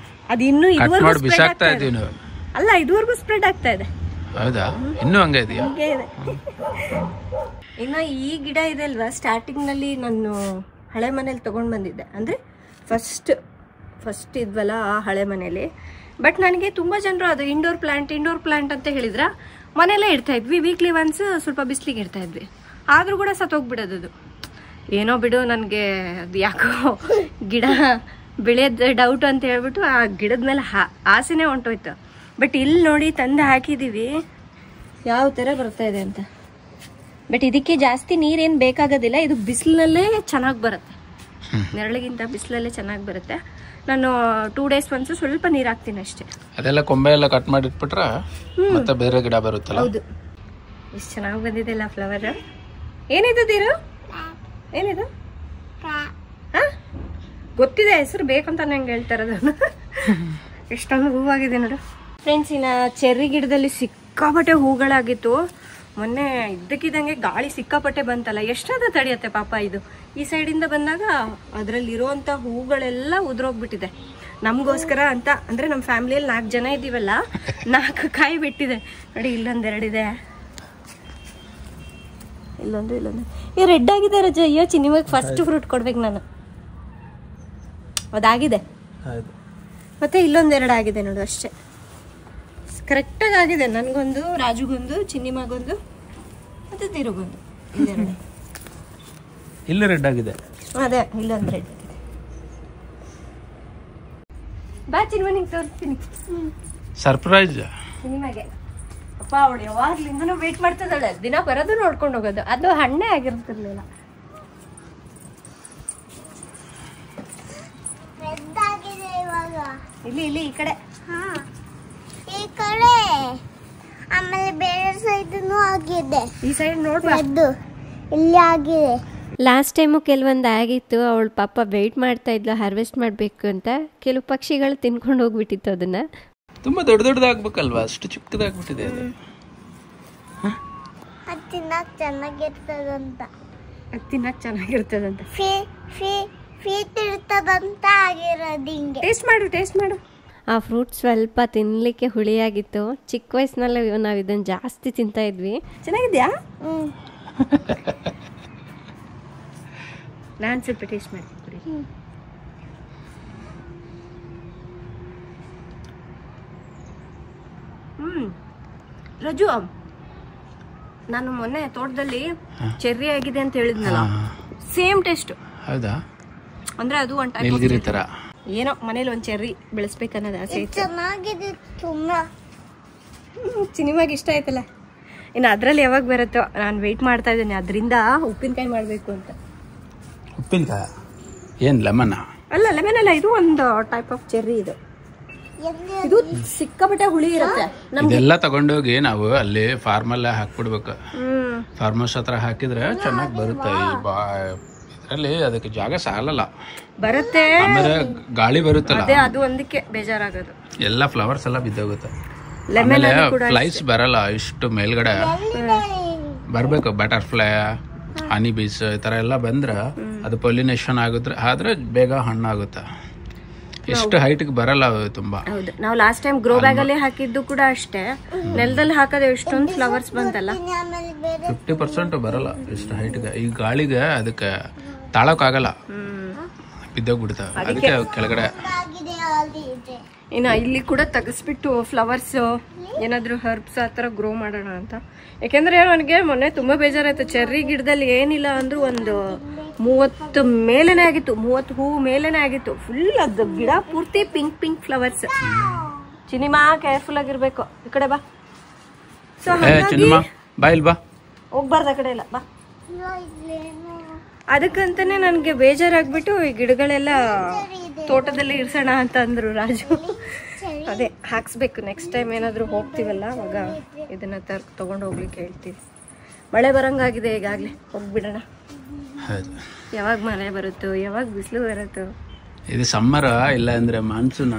ಅದು ಇನ್ನೂ ಮಾಡಿ ಬಿಸಾಕ್ತಾ ಇದೀವಿ ನಾವು. ಅಲ್ಲ, ಇದುವರೆಗೂ ಸ್ಪ್ರೆಡ್ ಆಗ್ತಾ ಇದೆ. ಹೌದಾ? ಇನ್ನೂ ಹಂಗೆ ಇದೆಯಾ? ಹಂಗೆ ಇದೆ. ಇನ್ನು ಈ ಗಿಡ ಇದೆ ಅಲ್ವಾ, ಸ್ಟಾರ್ಟಿಂಗ್ ನಲ್ಲಿ ನಾನು ಹಳೆ ಮನೇಲಿ ತಗೊಂಡ್ ಬಂದಿದ್ದೆ, ಅಂದ್ರೆ ಫಸ್ಟ್ ಇದ್ವಲ್ಲ ಆ ಹಳೆ ಮನೇಲಿ. ಬಟ್ ನನಗೆ ತುಂಬಾ ಜನರು ಅದು ಇಂಡೋರ್ ಪ್ಲಾಂಟ್ ಅಂತ ಹೇಳಿದ್ರ, ಮನೆಯಲ್ಲೇ ಇಡ್ತಾ ಇದ್ವಿ. ವೀಕ್ಲಿ ಒನ್ಸ್ ಸ್ವಲ್ಪ ಬಿಸಿಲಿಗೆ ಇಡ್ತಾ ಇದ್ವಿ, ಆದ್ರೂ ಕೂಡ ಸತ್ತೋಗ್ಬಿಡೋದು ಅದು. ಏನೋ ಬಿಡು, ನನಗೆ ಅದು ಯಾಕೋ ಗಿಡ ಬೆಳೆಯೋದು ಡೌಟ್ ಅಂತ ಹೇಳ್ಬಿಟ್ಟು ಆ ಗಿಡದ ಮೇಲೆ ಆಸೆನೇ ಹೊಂಟೋಯ್ತು. ಬಟ್ ಇಲ್ಲಿ ನೋಡಿ ತಂದು ಹಾಕಿದೀವಿ ಯಾವ ಥರ ಬರ್ತಾ ಇದೆ ಅಂತ. ಬಟ್ ಇದಕ್ಕೆ ಜಾಸ್ತಿ ನೀರೇನು ಬೇಕಾಗೋದಿಲ್ಲ, ಇದು ಬಿಸಿಲಲ್ಲೇ ಚೆನ್ನಾಗಿ ಬರುತ್ತೆ, ನೆರಳಿಗಿಂತ ಬಿಸಿಲಲ್ಲೇ ಚೆನ್ನಾಗಿ ಬರುತ್ತೆ. ನಾನು 2 days once ಸ್ವಲ್ಪ ನೀರು ಹಾಕ್ತೀನಿ ಅಷ್ಟೇ. ಅದೆಲ್ಲ ಕೊಂಬೆ ಎಲ್ಲ ಕಟ್ ಮಾಡಿ ಇಟ್ಬಿಟ್ರೆ ಮತ್ತೆ ಬೇರೆ ಗಿಡ ಬರುತ್ತಲ್ಲ. ಹೌದು, ಎಷ್ಟು ಚೆನ್ನಾಗಿ ಬಂದಿದೆಲ್ಲ ಫ್ಲವರ್. ಏನಿದು ದೀರು? ಏನಿದು? ಗೊತ್ತಿದೆ ಹೆಸರು, ಬೇಕಂತ ನಂಗೆ ಹೇಳ್ತಾರದು. ಎಷ್ಟೊಂದು ಹೂವಾಗಿದೆ ನೋಡು ಫ್ರೆಂಡ್ಸ್. ಇನ್ನು ಚೆರ್ರಿ ಗಿಡದಲ್ಲಿ ಸಿಕ್ಕಾಪಟ್ಟೆ ಹೂಗಳಾಗಿತ್ತು. ಮೊನ್ನೆ ಇದ್ದಕ್ಕಿದ್ದಂಗೆ ಗಾಳಿ ಸಿಕ್ಕಾಪಟ್ಟೆ ಬಂತಲ್ಲ, ಎಷ್ಟಾದ ತಡೆಯುತ್ತೆ ಪಾಪ. ಇದು ಈ ಸೈಡಿಂದ ಬಂದಾಗ ಅದರಲ್ಲಿರುವಂಥ ಹೂಗಳೆಲ್ಲ ಉದುರೋಗ್ಬಿಟ್ಟಿದೆ. ನಮಗೋಸ್ಕರ ಅಂತ ಅಂದರೆ ನಮ್ಮ ಫ್ಯಾಮಿಲಿಯಲ್ಲಿ 4 ಜನ ಇದ್ದೀವಲ್ಲ, 4 ಕಾಯಿ ಬಿಟ್ಟಿದೆ ನೋಡಿ. ಇಲ್ಲೊಂದೆರಡಿದೆ, ಇಲ್ಲೊಂದು ಈ ರೆಡ್ ಆಗಿದೆ ರಜ. ಅಯ್ಯೋ ನಿಮಗೆ ಫಸ್ಟ್ ಫ್ರೂಟ್ ಕೊಡ್ಬೇಕು ನಾನು. ಅದಾಗಿದೆ, ಮತ್ತೆ ಇಲ್ಲೊಂದೆರಡು ಆಗಿದೆ ನೋಡು ಅಷ್ಟೇ. ಕರೆಕ್ಟಾಗಿ ಆಗಿದೆ. ನನಗೊಂದು, ರಾಜುಗೊಂದು, ಚಿನ್ನಿಮಗೊಂದು, ಮತ್ತು ತಿರುಗೊಂದು, ಇದೆರಡು. ಇಲ್ಲಿ ರೆಡ್ ಆಗಿದೆ. ಅದೇ ಇಲ್ಲೊಂದು ರೆಡ್. ಬಾ ಚಿನ್ಮ ನಿಂಗೆ ತೋರಿಸ್ತೀನಿ ಸರ್ಪ್ರೈಸ್ ಸಿನಿಮಾಗೆ. ಅಪ್ಪ ಅವಳು ಯಾವಾಗ್ಲಿಂದನೂ ವೇಟ್ ಮಾಡ್ತಿದ್ದಾಳೆ, ದಿನ ಬರೋದು ನೋಡ್ಕೊಂಡು ಹೋಗೋದು. ಅದು ಹಣ್ಣೇ ಆಗಿರ್ತಿರ್ಲಿಲ್ಲ. ಇಲ್ಲಿ ಇಲ್ಲಿ ಈ ಕಡೆ ಈ ಕಡೆ ಆಮೇಲೆ ಬೇರೆ ಸೈಡ್ನು ಆಗಿದೆ. ಈ ಸೈಡ್ ನೋಡ್ಬಾರ್ದು, ಇಲ್ಲಿ ಆಗಿದೆ. ಲಾಸ್ಟ್ ಟೈಮು ಕೆಲವೊಂದು ಆಗಿತ್ತು. ಅವಳು ಪಾಪ ವೆಯ್ಟ್ ಮಾಡ್ತಾ ಇದ್ಲು ಹಾರ್ವೆಸ್ಟ್ ಮಾಡಬೇಕು ಅಂತ. ಕೆಲವು ಪಕ್ಷಿಗಳು ತಿನ್ಕೊಂಡು ಹೋಗ್ಬಿಟ್ಟಿತ್ತು ಅದನ್ನ. ತುಂಬಾ ದೊಡ್ಡದಾಗ್ಬೇಕಲ್ವಾ, ಅಷ್ಟು ಚಿಕ್ಕದಾಗ್ಬಿಟ್ಟಿದೆ ಅದು. ಅದು ತಿನ್ನಕ್ ಚೆನ್ನಾಗಿರ್ತದಂತ. ಅದು ತಿನ್ನಕ್ ಚೆನ್ನಾಗಿರ್ತದಂತ. ಫೀಟ್ ಇರ್ತದಂತ ಆಗಿರೋದು ಹಿಂಗೆ. ಟೇಸ್ಟ್ ಮಾಡು. ಆ ಫ್ರೂಟ್ ಸ್ವಲ್ಪ ತಿನ್ನಲಿಕ್ಕೆ ಹುಳಿಯಾಗಿತ್ತು. ಚಿಕ್ಕ ವಯಸ್ಸಿನಲ್ಲಿ ನಾವು ಇದನ್ನು ಜಾಸ್ತಿ ತಿಂತಾ ಇದ್ವಿ. ಚೆನ್ನಾಗಿದ್ಯಾ? ನಾನು ಸ್ವಲ್ಪ ಟೇಸ್ಟ್ ಮಾಡ್ತೀನಿ. ರಜು, ನಾನು ಮೊನ್ನೆ ತೋಟದಲ್ಲಿ ಚೆರ್ರಿ ಆಗಿದೆ ಅಂತ ಹೇಳಿದ್ನಲ್ಲ, ಸೇಮ್ ಟೇಸ್ಟ್. ಹೌದಾ? ಅಂದ್ರೆ ಅದು ಒಂದು ಟೈಪ್ ನೀಲಗಿರಿ ತರ ಏನೋ ಮನೇಲಿ ಒಂದು ಚೆರ್ರಿ ಬೆಳೆಸ್ಬೇಕನ್ನೋದು ಆಸೆ ಇತ್ತು. ಚೆನ್ನಾಗಿದೆ ತುಂಬಾ. ಸಿನಿಮಾಗೆ ಇಷ್ಟ ಆಯ್ತಲ್ಲ. ಇನ್ನು ಅದ್ರಲ್ಲಿ ಯಾವಾಗ ಬರುತ್ತೋ ನಾನು ವೆಯ್ಟ್ ಮಾಡ್ತಾ ಇದ್ದೀನಿ. ಅದರಿಂದ ಉಪ್ಪಿನಕಾಯಿ ಮಾಡಬೇಕು ಅಂತ. ಉಪ್ಪಿನಕಾಯಿ ಏನ್ ಲೆಮನ್? ಅಲ್ಲ ಲೆಮನ್ ಅಲ್ಲ, ಇದು ಒಂದು ಟೈಪ್ ಆಫ್ ಚೆರ್ರಿ. ಇದು ಸಿಕ್ಕಾಪಟ್ಟೆ ಹುಳಿ ಇರುತ್ತೆ. ಇದೆಲ್ಲ ತಗೊಂಡೋಗಿ ನಾವು ಅಲ್ಲಿ ಫಾರ್ಮಲ್ಲ ಹಾಕ್ಬಿಡ್ಬೇಕು. ಫಾರ್ಮ್ ಹೌಸ್ ಹತ್ರ ಹಾಕಿದ್ರೆ ಚೆನ್ನಾಗಿ ಬರುತ್ತೆ. ಇದ್ರಲ್ಲಿ ಅದಕ್ಕೆ ಜಾಗ ಸಾಲಲ್ಲ, ಬರುತ್ತೆ. ಆಮೇಲೆ ಗಾಳಿ ಬರುತ್ತಲ್ಲ, ಅದು ಒಂದಕ್ಕೆ ಬೇಜಾರಾಗೋದು. ಎಲ್ಲ ಫ್ಲವರ್ಸ್ ಎಲ್ಲ ಬಿದ್ದೋಗುತ್ತೆ. ಆಮೇಲೆ ಫ್ಲೈಸ್ ಬರಲ್ಲ. ಇಷ್ಟು ಮೇಲ್ಗಡೆ ಬರ್ಬೇಕು. ಬಟರ್ಫ್ಲೈ, ಹನಿ ಬೀಸ್ ಈ ತರ ಎಲ್ಲ ಬಂದ್ರೆ ಅದು ಪೊಲಿನೇಷನ್ ಆದ್ರೆ ಬೇಗ ಹಣ್ಣಾಗುತ್ತೆ. ಎಷ್ಟು ಹೈಟ್ಗೆ ಬರಲ್ಲ ತುಂಬಾ. ಹೌದು, ನಾವು ಲಾಸ್ಟ್ ಟೈಮ್ ಗ್ರೋ ಬ್ಯಾಗ್ ಅಲ್ಲಿ ಹಾಕಿದ್ದು ಕೂಡ ಅಷ್ಟೇ. ನೆಲದಲ್ಲಿ ಹಾಕೋದು ಎಷ್ಟೊಂದು ಫ್ಲವರ್ಸ್ ಬಂತಲ್ಲ. 50% ಬರಲ್ಲ ಇಷ್ಟು ಹೈಟ್ಗೆ. ಈ ಗಾಳಿಗೆ ಅದಕ್ಕೆ ತಾಳಕ್ಕಾಗಲ್ಲ, ಬಿದ್ದೋಗ್ಬಿಡ್ತಾವ. ಅದಕ್ಕೆ ಕೆಳಗಡೆ. ಇನ್ನ ಇಲ್ಲಿ ಕೂಡ ತೆಗೆಸ್ಬಿಟ್ಟು ಫ್ಲವರ್ಸ್ ಏನಾದ್ರು ಹರ್ಬ್ಸ್ ಆ ಥರ ಗ್ರೋ ಮಾಡೋಣ ಅಂತ. ಯಾಕೆಂದ್ರೆ ನನಗೆ ಮೊನ್ನೆ ತುಂಬಾ ಬೇಜಾರಾಯ್ತು. ಚೆರ್ರಿ ಗಿಡದಲ್ಲಿ ಏನಿಲ್ಲ ಅಂದ್ರೂ ಒಂದು 30 ಮೇಲೇನೆ ಆಗಿತ್ತು, 30 ಹೂವು ಮೇಲೇನೆ ಆಗಿತ್ತು. ಫುಲ್ ಅದು ಗಿಡ ಪೂರ್ತಿ ಪಿಂಕ್ ಫ್ಲವರ್ಸ್. ಚಿನಿಮಾ ಕೇರ್ಫುಲ್ ಆಗಿರ್ಬೇಕು. ಈ ಕಡೆ ಬಾ. ಸೊ ಬಾ, ಹೋಗ್ಬಾರ್ದು ಆ ಕಡೆ ಎಲ್ಲ ಬಾ. ಅದಕ್ಕಂತಾನೆ ನನಗೆ ಬೇಜಾರಾಗ್ಬಿಟ್ಟು ಈ ಗಿಡಗಳೆಲ್ಲ ತೋಟದಲ್ಲಿ ಇರ್ಸೋಣ ಅಂತ ಅಂದ್ರು ರಾಜು. ಅದೇ ಹಾಕ್ಸ್ಬೇಕು. ನೆಕ್ಸ್ಟ್ ಟೈಮ್ ಏನಾದ್ರು ಹೋಗ್ತೀವಲ್ಲ ಅವಾಗ ಇದನ್ನ ತಗೊಂಡು ಹೋಗ್ಲಿಕ್ಕೆ ಹೇಳ್ತೀವಿ. ಮಳೆ ಬರಂಗಾಗಿದೆ ಈಗಾಗ್ಲೇ, ಹೋಗ್ಬಿಡೋಣ. ಯಾವಾಗ ಮಳೆ ಬರುತ್ತೋ, ಯಾವಾಗ ಬಿಸಿಲು ಬರುತ್ತೋ. ಇದು ಸಮ್ಮರ್ ಇಲ್ಲ ಅಂದ್ರೆ ಮಾನ್ಸೂನ್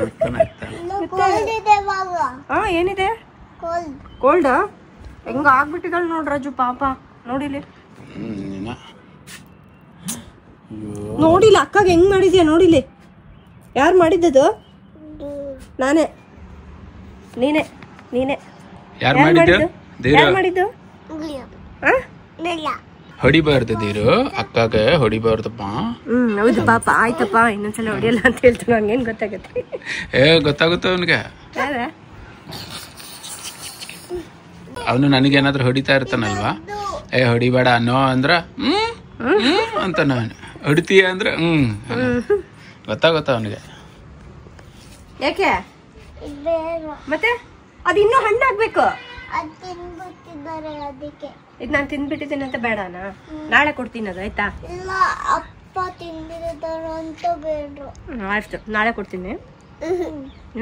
ಏನಿದೆ ಕೋಲ್ಡ್ ಹೆಂಗ ಆಗ್ಬಿಟ್ಟಿದಳು ನೋಡ್ ರಾಜು ಪಾಪ. ನೋಡಿಲಿ, ನೋಡಿಲ್ಲ ಅಕ್ಕಾಗ ಹೆಂಗ್ ಮಾಡಿದ್ಯಾ ನೋಡಿಲಿ. ಯಾರು ಮಾಡಿದ್ದದು? ನಾನೇ. ನೀನೆ ಯಾರು ಮಾಡಿದ್ದು? ಹೊಡಿಬಾರ್ದು ದೀರು, ಅಕ್ಕಾಗೆ ಹೊಡಿಬಾರ್ದಪ್ಪ. ಹೌದು ಪಾಪ. ಆಯ್ತಪ್ಪ, ಇನ್ನೊಂದ್ಸಲ ಹೊಡಿಯಲ್ಲ ಅಂತ ಹೇಳ್ತಾನೆ. ಹಂಗೇನ್ ಗೊತ್ತಾಗತ್ತೆ? ಗೊತ್ತಾಗುತ್ತೆ ಅವನಿಗೆ. ಅವನು ನನಗೇನಾದ್ರೂ ಹೊಡಿತಾ ಇರ್ತಾನಲ್ವಾ, ಹೊಡಿಬೇಡ ಅನ್ನೋ ಅಂದ್ರ ಅಂತ ನಾನು ಹೊಡಿತೀಯ ಅಂದ್ರೆ ಗೊತ್ತಾಗುತ್ತ ಅವನಿಗೆ. ಯಾಕೆ ಮತ್ತೆ ಅದು ಇನ್ನೂ ಹಣ್ಣಾಗ್ಬೇಕು. ಇದು ನಾನು ತಿಂದ್ಬಿಟ್ಟಿದ್ದೀನಿ ಅಂತ ಬೇಡನಾ? ನಾಳೆ ಕೊಡ್ತೀನಿ ಅದು, ಆಯ್ತಾ? ಆಯ್ತು, ನಾಳೆ ಕೊಡ್ತೀನಿ.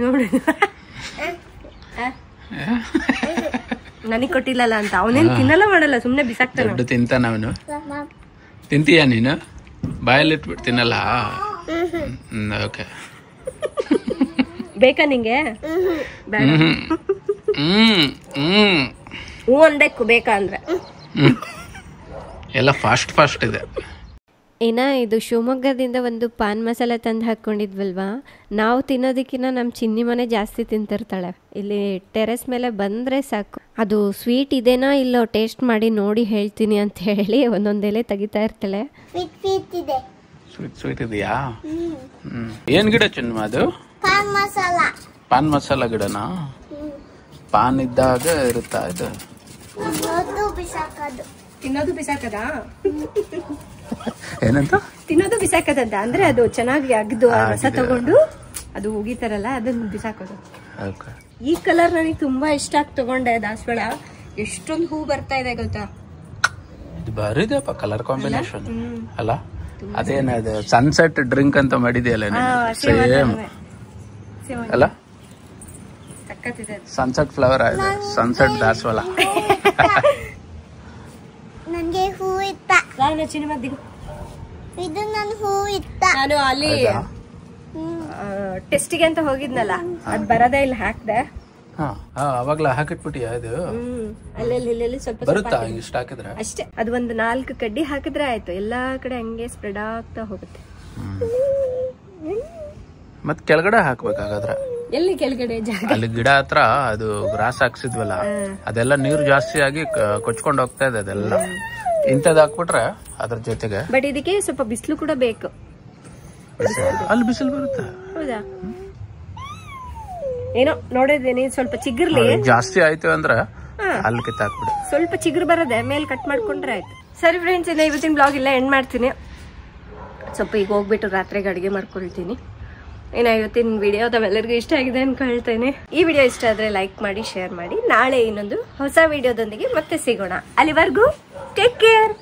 ನೋಡಿ ನನಗ್ ಕೊಟ್ಟಿಲ್ಲಲ್ಲ ಅಂತ. ಅವನೇನ್ ತಿನ್ನಲ್ಲ ಮಾಡಲ್ಲ, ಸುಮ್ನೆ ಬಿಸಾಕ್ತಾನೆ. ತಿಂತಾನ ಅವನು. ತಿಂತೀಯ ನೀನು? ಬಾಯಲ್ಲಿ ಇಟ್ಬಿಟ್ಟು ತಿನ್ನಲ್ಲ? ಓಕೆ. ಬೇಕಾ ನಿಂಗೆ? ಬೇಡ. ಹೂ ಅನ್ಬೇಕು ಬೇಕಾ ಅಂದ್ರೆ. ಎಲ್ಲ ಫಾಸ್ಟ್ ಇದೆ. ಇದು ಶಿವಮೊಗ್ಗದಿಂದ ಒಂದು ಪಾನ್ ಮಸಾಲ ತಂದು ಹಾಕ್ಕೊಂಡಿದ್ವಲ್ವಾ, ನಾವು ತಿನ್ನೋದಕ್ಕಿಂತ ನಮ್ಮ ಚಿನ್ನಿ ಮನೆ ಜಾಸ್ತಿ ತಿಂತಿರ್ತಾಳೆ. ಇಲ್ಲಿ ಟೆರೆಸ್ ಮೇಲೆ ಬಂದರೆ ಸಾಕು, ಅದು ಸ್ವೀಟ್ ಇದೇನೋ ಇಲ್ಲೋ ಟೇಸ್ಟ್ ಮಾಡಿ ನೋಡಿ ಹೇಳ್ತೀನಿ ಅಂತ ಹೇಳಿ ಒಂದೊಂದೆಲೆ ತೆಗಿತಾ ಇರ್ತಾಳೆ. ಸ್ವೀಟ್ ಇದೆಯಾ? ಏನ್ ಗಿಡ ಚಿನ್ಮ ಅದು? ಪಾನ್ ಮಸಾಲ ಗಿಡನಾ? ಪಾನ್ ಇದ್ದಾಗ ಇರುತ್ತಾ ಇದು? ತಿನ್ನೋದು ಬಿಸಾಕದ? ಏನಂತ ತಿನ್ನೋದು ಬಿಸಾಕೋದಂತ, ಅಂದ್ರೆ ಅದು ಚೆನ್ನಾಗಿ ಅಗ್ದು ರಸ ತಗೊಂಡು ಅದು ಉಗಿತಾರಲ್ಲ ಅದನ್ನ ಬಿಸಾಕೋದು. ಈ ಕಲರ್ ನನಗೆ ತುಂಬಾ ಇಷ್ಟ ಆಗಿ ತಗೊಂಡೆ ದಾಸವಾಳ. ಎಷ್ಟೊಂದು ಹೂ ಬರ್ತಾ ಇದೆ ಗೊತ್ತಾ. ಇದು ಬಾರಿದೆಪ್ಪ ಕಲರ್ ಕಾಂಬಿನೇಷನ್ ಅಲ್ಲ. ಅದೇನದು ಸನ್ಸೆಟ್ ಡ್ರಿಂಕ್ ಅಂತ ಮಾಡಿದೆಯಲ್ಲ ಸೇಮ್ ಅಲ್ಲ. ಸನ್ಸೆಟ್ ಫ್ಲವರ್ ಆಗಿದೆ, ಸನ್ಸೆಟ್ ದಾಸವಾಳ. ನನ್ಗೆ ಹೂ ಇತ್ತ. ಇದು ನನ್ನ ಹೂ ಇತ್ತ. ನಾನು ಅಲ್ಲಿ ಟೆಸ್ಟಿಗೆ ಅಂತ ಹೋಗಿದ್ನಲ್ಲ, ಅದ್ ಬರದೇ ಇಲ್ಲ ಹಾಕ್ದೆ. ಅವಾಗ್ಲ ಹಾಕಿಟ್ಬಿಟ್ಟಿಯಾ ಇದು? ಅಲ್ಲೆಲ್ಲಿ ಸ್ವಲ್ಪ ಬರುತ್ತಾ ಇಷ್ಟ ಹಾಕಿದ್ರೆ ಅಷ್ಟೇ. ಅದು ಒಂದು 4 ಕಡ್ಡಿ ಹಾಕಿದ್ರೆ ಆಯ್ತು, ಎಲ್ಲಾ ಕಡೆ ಹಂಗೆ ಸ್ಪ್ರೆಡ್ ಆಗ್ತಾ ಹೋಗುತ್ತೆ. ಮತ್ ಕೆಳಗಡೆ ಹಾಕ್ಬೇಕಾಗಾದ್ರೆ ಎಲ್ಲಿ ಕೆಳಗಡೆ ಜಾಗ? ಅಲ್ಲಿ ಗಿಡ ಹತ್ರ ಅದು ಗ್ರಾಸ್ ಹಾಕ್ಸಿದ್ವಲ್ಲ, ಅದೆಲ್ಲ ನೀರು ಜಾಸ್ತಿ ಆಗಿ ಕೊಚ್ಕೊಂಡು ಹೋಗ್ತಾ ಇದೆ ಅದೆಲ್ಲ. ಇಂಥದ್ದು ಹಾಕ್ಬಿಟ್ರೆ ಅದ್ರ ಜೊತೆಗೆ. ಬಟ್ ಇದಕ್ಕೆ ಸ್ವಲ್ಪ ಬಿಸಿಲು ಕೂಡ ಬೇಕು. ಅಲ್ಲಿ ಬಿಸಿಲು ಬರುತ್ತೆ. ಹೌದಾ? ಏನೋ ನೋಡಿದ್ದೀನಿ, ಸ್ವಲ್ಪ ಚಿಗುರ್ಲಿ. ಜಾಸ್ತಿ ಆಯ್ತು ಅಂದ್ರೆ ಅಲ್ಲಿ ಕಿತ್ತಾಕ್ಬಿಡಿ. ಸ್ವಲ್ಪ ಚಿಗುರು ಬರದೆ ಮೇಲೆ ಕಟ್ ಮಾಡ್ಕೊಂಡ್ರೆ ಆಯ್ತು. ಸರಿ ಫ್ರೆಂಡ್ಸ್, ಇನ್ನ ಇವತ್ತಿನ ಬ್ಲಾಗ್ ಇಲ್ಲ ಎಂಡ್ ಮಾಡ್ತೀನಿ. ಸ್ವಲ್ಪ ಈಗ ಹೋಗ್ಬಿಟ್ಟು ರಾತ್ರಿಗೆ ಅಡುಗೆ ಮಾಡ್ಕೊಳ್ತೀನಿ. ಏನೋ ಇವತ್ತಿನ ವಿಡಿಯೋ ತಾವೆಲ್ಲರಿಗೂ ಇಷ್ಟ ಆಗಿದೆ ಅನ್ಕೊಳ್ತೇನೆ. ಈ ವಿಡಿಯೋ ಇಷ್ಟ ಆದ್ರೆ ಲೈಕ್ ಮಾಡಿ, ಶೇರ್ ಮಾಡಿ. ನಾಳೆ ಇನ್ನೊಂದು ಹೊಸ ವಿಡಿಯೋದೊಂದಿಗೆ ಮತ್ತೆ ಸಿಗೋಣ. ಅಲ್ಲಿವರೆಗೂ ಟೇಕ್ ಕೇರ್.